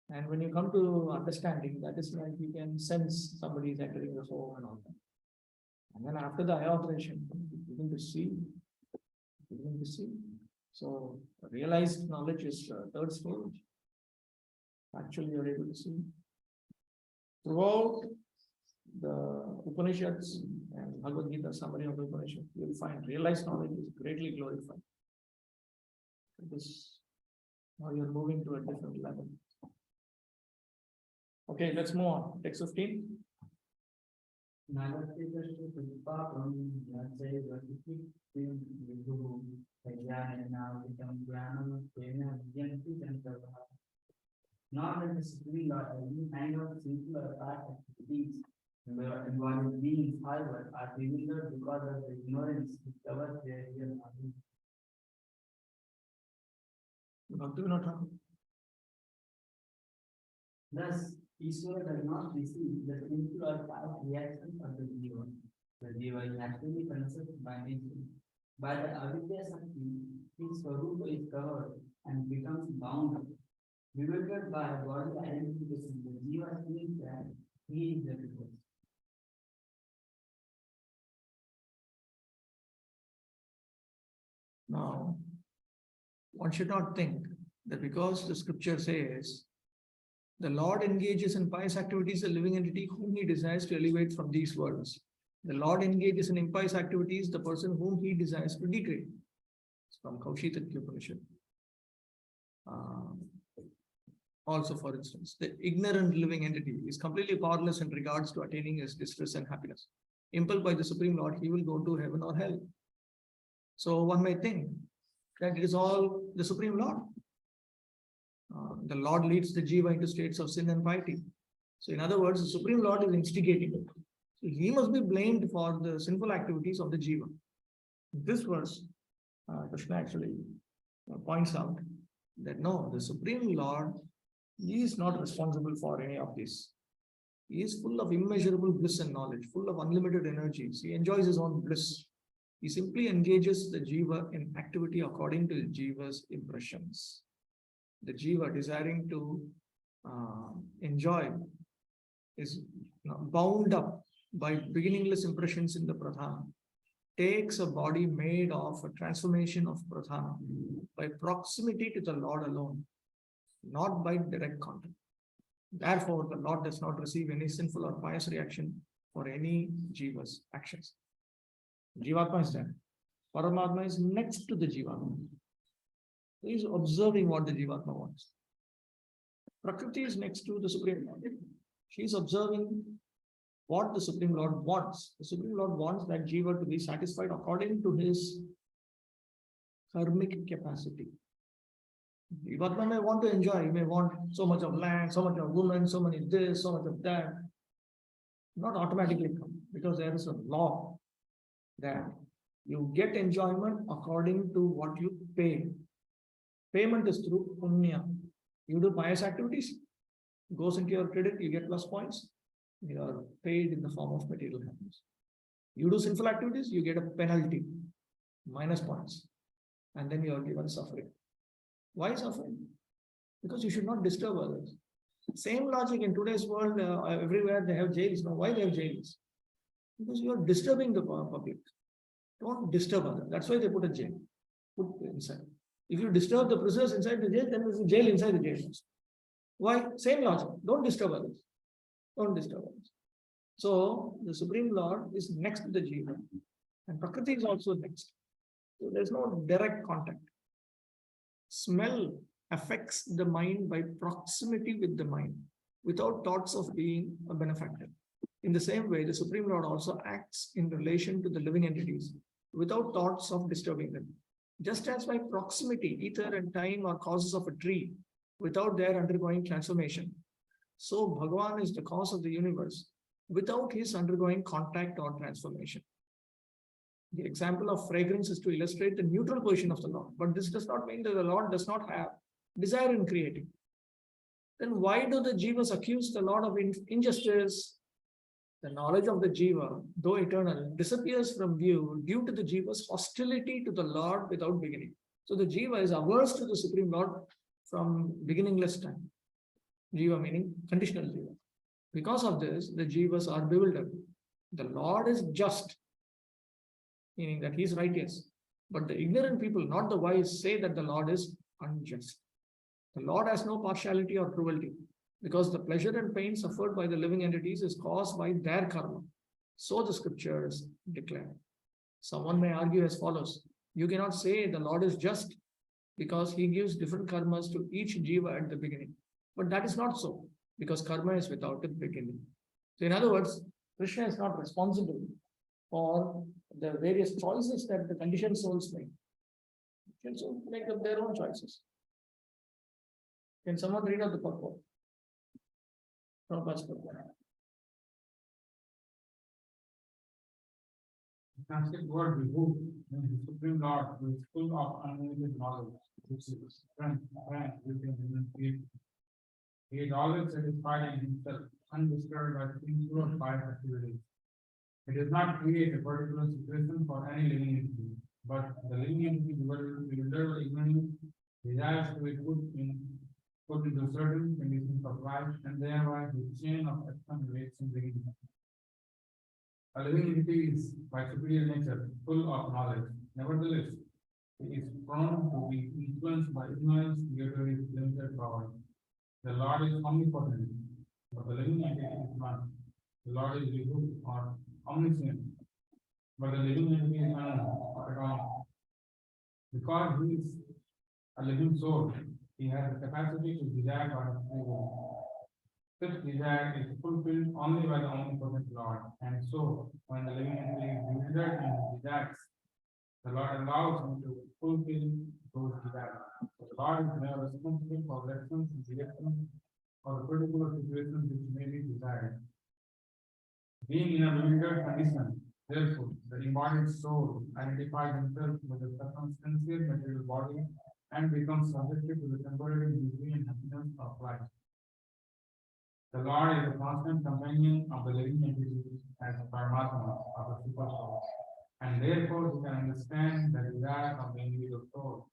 And when you come to understanding, that is like you can sense somebody is entering the home and all that. And then after the eye operation, you begin to see. So realized knowledge is third stage. Actually, you're able to see. Throughout the Upanishads and Bhagavad Gita summary of the Upanishad, you will find realized knowledge is greatly glorified. This, now you're moving to a different level. Okay, let's move on. Text 15. Not that the Supreme Lord has any kind of simple or past activities involving beings, however, are bewildered because of the ignorance which covers their real knowledge. Bhakti will not talk. Thus, Ishvara does not receive the simple or past reactions of the Jiva. The Jiva is naturally conceived by nature. By the avidya Shakti, his Swarupa is covered and becomes bound. Bewildered by bodily identification, the Jiva thinks that he is the Buddha. Now, one should not think that because the scripture says the Lord engages in pious activities, the living entity whom he desires to elevate from these worlds. The Lord engages in impious activities, the person whom he desires to degrade. It's from Kaushitaki Upanishad. Also, for instance, the ignorant living entity is completely powerless in regards to attaining his distress and happiness. Impelled by the Supreme Lord, he will go to heaven or hell. So one may think that it is all the Supreme Lord. The Lord leads the jiva into states of sin and piety. So in other words, the Supreme Lord is instigating it. So he must be blamed for the sinful activities of the jiva. This verse, Krishna actually points out that no, the Supreme Lord, he is not responsible for any of this. He is full of immeasurable bliss and knowledge, full of unlimited energies. He enjoys his own bliss. He simply engages the jiva in activity according to the jiva's impressions. The jiva desiring to enjoy is bound up by beginningless impressions in the pradhana, takes a body made of a transformation of pradhana by proximity to the Lord alone, not by direct contact. Therefore, the Lord does not receive any sinful or pious reaction for any jiva's actions. Jivatma is there. Paramatma is next to the jivatma. He is observing what the jivatma wants. Prakriti is next to the Supreme Lord. She is observing what the Supreme Lord wants. The Supreme Lord wants that jiva to be satisfied according to his karmic capacity. Jivatma may want to enjoy, he may want so much of land, so much of women, so many this, so much of that. Not automatically come, because there is a law that you get enjoyment according to what you pay. Payment is through punya. You do pious activities, goes into your credit, you get plus points. You are paid in the form of material happiness. You do sinful activities, you get a penalty, minus points. And then you are given suffering. Why suffering? Because you should not disturb others. Same logic in today's world, everywhere they have jails. Now, why they have jails? Because you are disturbing the public. Don't disturb others. That's why they put a jail. Put inside. If you disturb the prisoners inside the jail, then there's a jail inside the jail. Why? Same logic. Don't disturb others. Don't disturb others. So the Supreme Lord is next to the jiva, and Prakriti is also next. So there's no direct contact. Smell affects the mind by proximity with the mind, without thoughts of being a benefactor. In the same way, the Supreme Lord also acts in relation to the living entities, without thoughts of disturbing them. Just as by proximity, ether and time are causes of a tree, without their undergoing transformation, so Bhagavan is the cause of the universe, without his undergoing contact or transformation. The example of fragrance is to illustrate the neutral position of the Lord, but this does not mean that the Lord does not have desire in creating. Then why do the jivas accuse the Lord of injustice? The knowledge of the jiva, though eternal, disappears from view due to the jiva's hostility to the Lord without beginning. So the jiva is averse to the Supreme Lord from beginningless time. Jiva meaning conditional jiva. Because of this, the jivas are bewildered. The Lord is just, meaning that he is righteous. But the ignorant people, not the wise, say that the Lord is unjust. The Lord has no partiality or cruelty, because the pleasure and pain suffered by the living entities is caused by their karma. So the scriptures declare. Someone may argue as follows: you cannot say the Lord is just because he gives different karmas to each jiva at the beginning. But that is not so, because karma is without a beginning. So in other words, Krishna is not responsible for the various choices that the conditioned souls make. Conditioned souls make up their own choices. Can someone read out the purport? Prabhupada's purport. Sanskrit word Vibhu means the Supreme Lord, who is full of unlimited knowledge, which is strength within human creation. He is always satisfied in himself, undisturbed by sinful or pious activities. It does not create a particular situation for any living entity, but the living entity bewildered ignorance desires to be put into certain conditions of life, and thereby the chain of action reaction begins. A living entity is by superior nature full of knowledge. Nevertheless, it is prone to be influenced by ignorance due to its limited power. The Lord is omnipotent, but the living entity is not. The Lord is Vibhu or omniscient, but the living entity is unknown at all. Because he is a living soul, he has the capacity to desire God's favor. Such desire is fulfilled only by the omnipotent Lord, and so when the living entity is bewildered in his desires, the Lord allows him to fulfill those desires. So the Lord is never responsible for lessons and directions or the particular situations which may be desired. Being in a bewildered condition, therefore, the embodied soul identifies himself with the circumstantial material body and becomes subjected to the temporary misery and happiness of life. The Lord is a constant companion of the living entity as a Paramatma of the super soul, and therefore he can understand the desire of the individual soul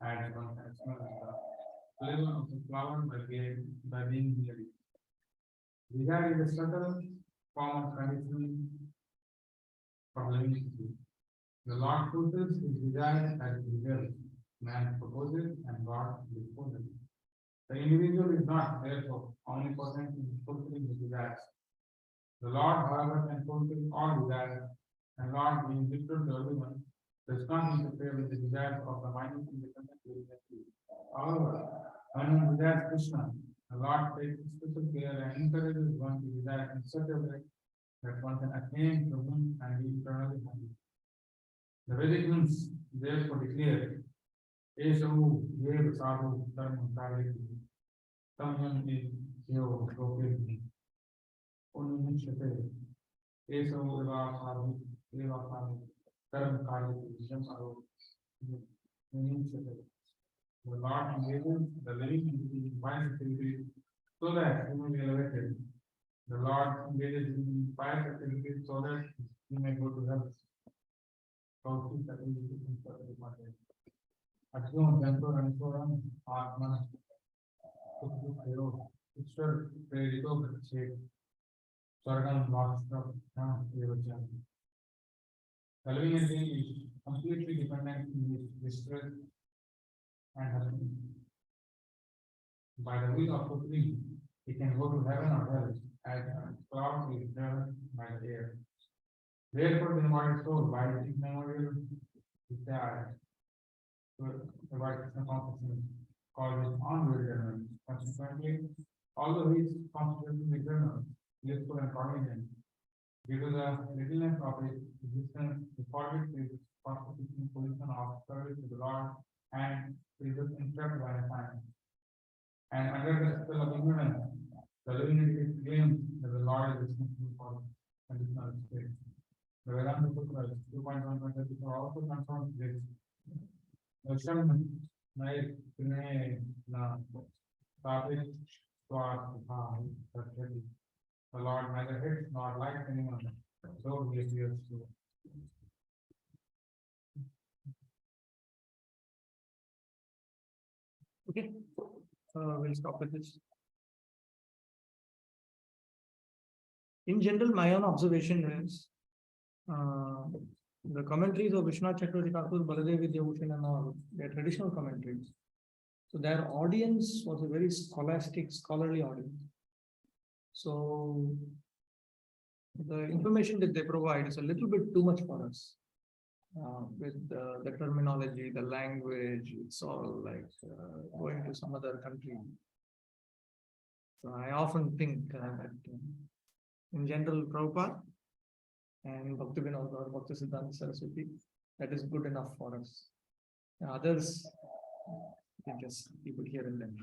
as one can smell the flavor of the flower by being near it. Desire is a subtle form of conditioning for living entity. The Lord fulfills his desire as he wills. Man proposes and God disposes. The individual is not, therefore, omnipotent in fulfilling his desires. The Lord, however, can fulfill all desires, and Lord, being neutral to everyone, does not interfere with the desires of the minute independent living entity. However, when one desires Krishna, the Lord takes special care and encourages one to desire in such a way that one can attain to him and be eternally happy. The Vedic hymns therefore declare, Esavu Yev Sadhu Dharma Kariki, Tamyam Yo Loke, Unimishate, Esavu Eva Sadhu, Eva Sadhu, Dharma Kariki, Yam Aro, Unimishate. The Lord engages the living entity in pious activities so that he may be elevated. The Lord engages in pious activities so that he may go to heaven. So he activities in the Arjun Janto Ransoram Atman Hero Ishwar Prerito Bhakshe Sargam Vakstra Devachan. The living entity is completely dependent in his distress and happiness. By the will of fulfilling, he can go to heaven or hell as cloud is driven by the air. Therefore, the embodied soul, by its immemorial desire to avoid consciousness, causes onward journey. Consequently, although he is constitutionally eternal, blissful and cognizant, due to the littleness of his existence, he forgets his constitutional position of service to the Lord and is thus entrapped by the time. And under the spell of ignorance, the living entity claims that the Lord is responsible for conditional state. The Vedanta Sutra 2.1.34 also confirms this. The Lord neither hates nor likes anyone, so he appears to. Okay, we'll stop with this. In general, my own observation is the commentaries of Vishwanath Chakravarti Thakur, Baladev Vidyabhushan and all, they're traditional commentaries. So their audience was a very scholastic, scholarly audience. So the information that they provide is a little bit too much for us. With the terminology, the language, it's all like going to some other country. So I often think that in general, Prabhupada and Bhakti Vinod or Bhakti Siddhanta Saraswati, that is good enough for us. Others, you can just keep it here and then.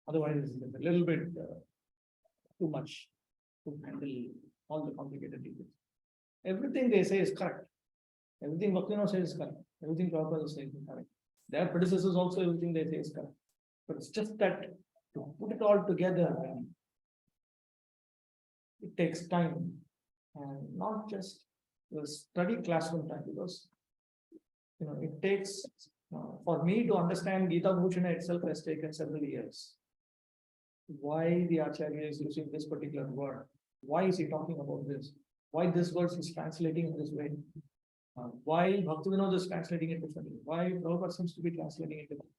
Otherwise, it's a little bit too much to handle all the complicated details. Everything they say is correct. Everything Bhakti Vinod says is correct. Everything Prabhupada says is correct. Their predecessors also, everything they say is correct. But it's just that to put it all together, it takes time. And not just the study classroom time, because it takes for me to understand Gita Bhushana itself has taken several years. Why the Acharya is using this particular word? Why is he talking about this? Why this verse is translating in this way? Why Bhakti Vinod is translating it differently? Why Prabhupada seems to be translating it differently?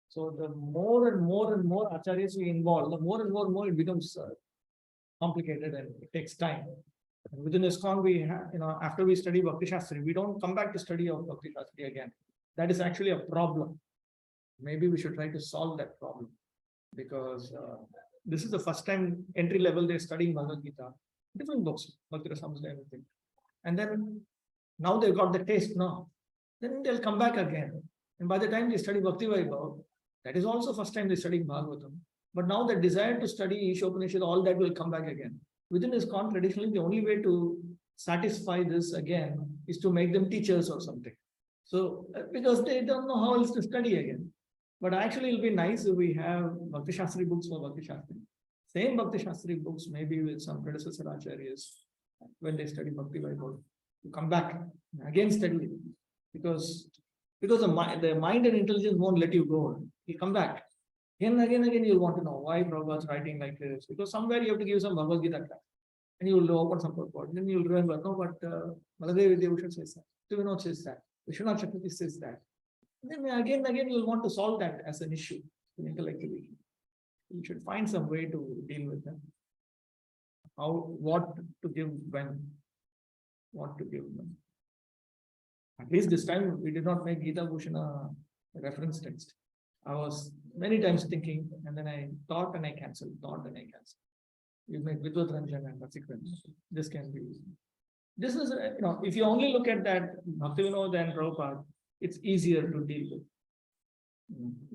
So the more and more Acharyas we involve, the more and more it becomes complicated and it takes time. And within ISKCON, we have, after we study Bhakti Shastri, we don't come back to study of Bhakti Shastri again. that is actually a problem. Maybe we should try to solve that problem, because this is the first time entry level they're studying Bhagavad Gita, different books, Bhakti Rasamrita, everything. And then now they've got the taste now. Then they'll come back again. And by the time they study Bhakti Vaibhav, that is also first time they study Bhagavatam. But now the desire to study Ishopanishad, all that will come back again. Within ISKCON, traditionally, the only way to satisfy this again is to make them teachers or something. So, because they don't know how else to study again. But actually, it'll be nice if we have Bhakti Shastri books for Bhakti Shastri. Same Bhakti Shastri books, maybe with some predecessor acharyas, when they study Bhakti Vaibhav, to come back again study. Because the mind and intelligence won't let you go. You come back. Again, again, you'll want to know why Prabhupada is writing like this. Because somewhere you have to give some Bhagavad Gita class. And you will open some purport. Then you'll remember, no, but Baladev Vidyabhushan says that. Vinod says that. Vishwanath Chakravarti says that. And then again, you'll want to solve that as an issue intellectually. You should find some way to deal with them. What to give when. What to give when. At least this time, we did not make Gita Bhushan a reference text. I was many times thinking, and then I thought and I cancelled, You make Vidvat Ranjan and Vasikran. This can be. This is, if you only look at that Bhakti Vinod and Prabhupada, it's easier to deal with.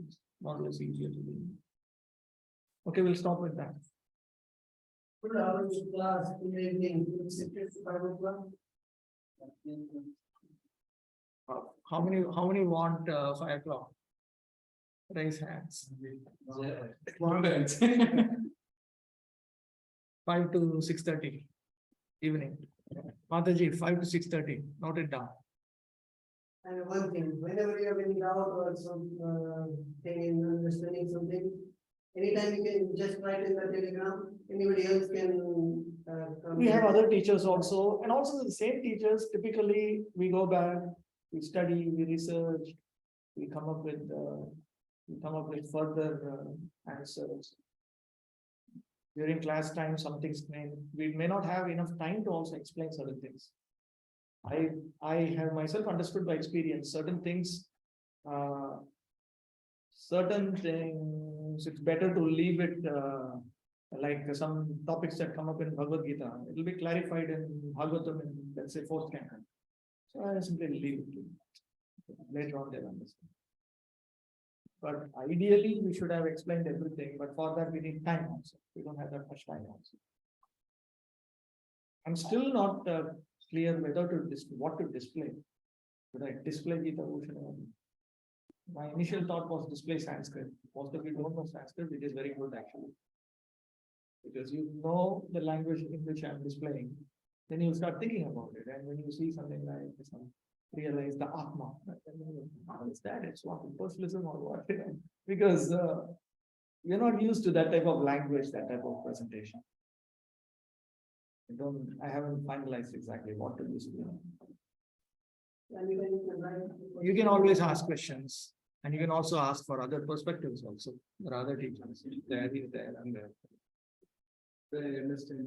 It's more or less easier to deal with. Okay, we'll stop with that. How many want 5 o'clock? Raise hands. 5 to 6:30 evening. Mataji, 5 to 6:30. Note it down. And one thing, whenever you have any doubt or some thing in understanding something, anytime you can just write in the Telegram. Anybody else can come. We have other teachers also, and also the same teachers. Typically, we go back, we study, we research, we come up with further answers. During class time, some things we may not have enough time to also explain certain things. I have myself understood by experience certain things. It's better to leave it. Like some topics that come up in Bhagavad Gita, it will be clarified in Bhagavatam in, let's say, 4th canto. So I simply leave it. Later on, they'll understand. But ideally, we should have explained everything. But for that, we need time also. We don't have that much time also. I'm still not clear whether what to display. Should I display Gita Bhushan? My initial thought was display Sanskrit. Most of you don't know Sanskrit, which is very good actually. Because you know the language in which I'm displaying, then you start thinking about it. And when you see something like this, realize the Atma. How is that? It's what personalism or what? Because we're not used to that type of language, that type of presentation. I haven't finalized exactly what to display. You can always ask questions, and you can also ask for other perspectives also. There are other teachers there and there. I understand.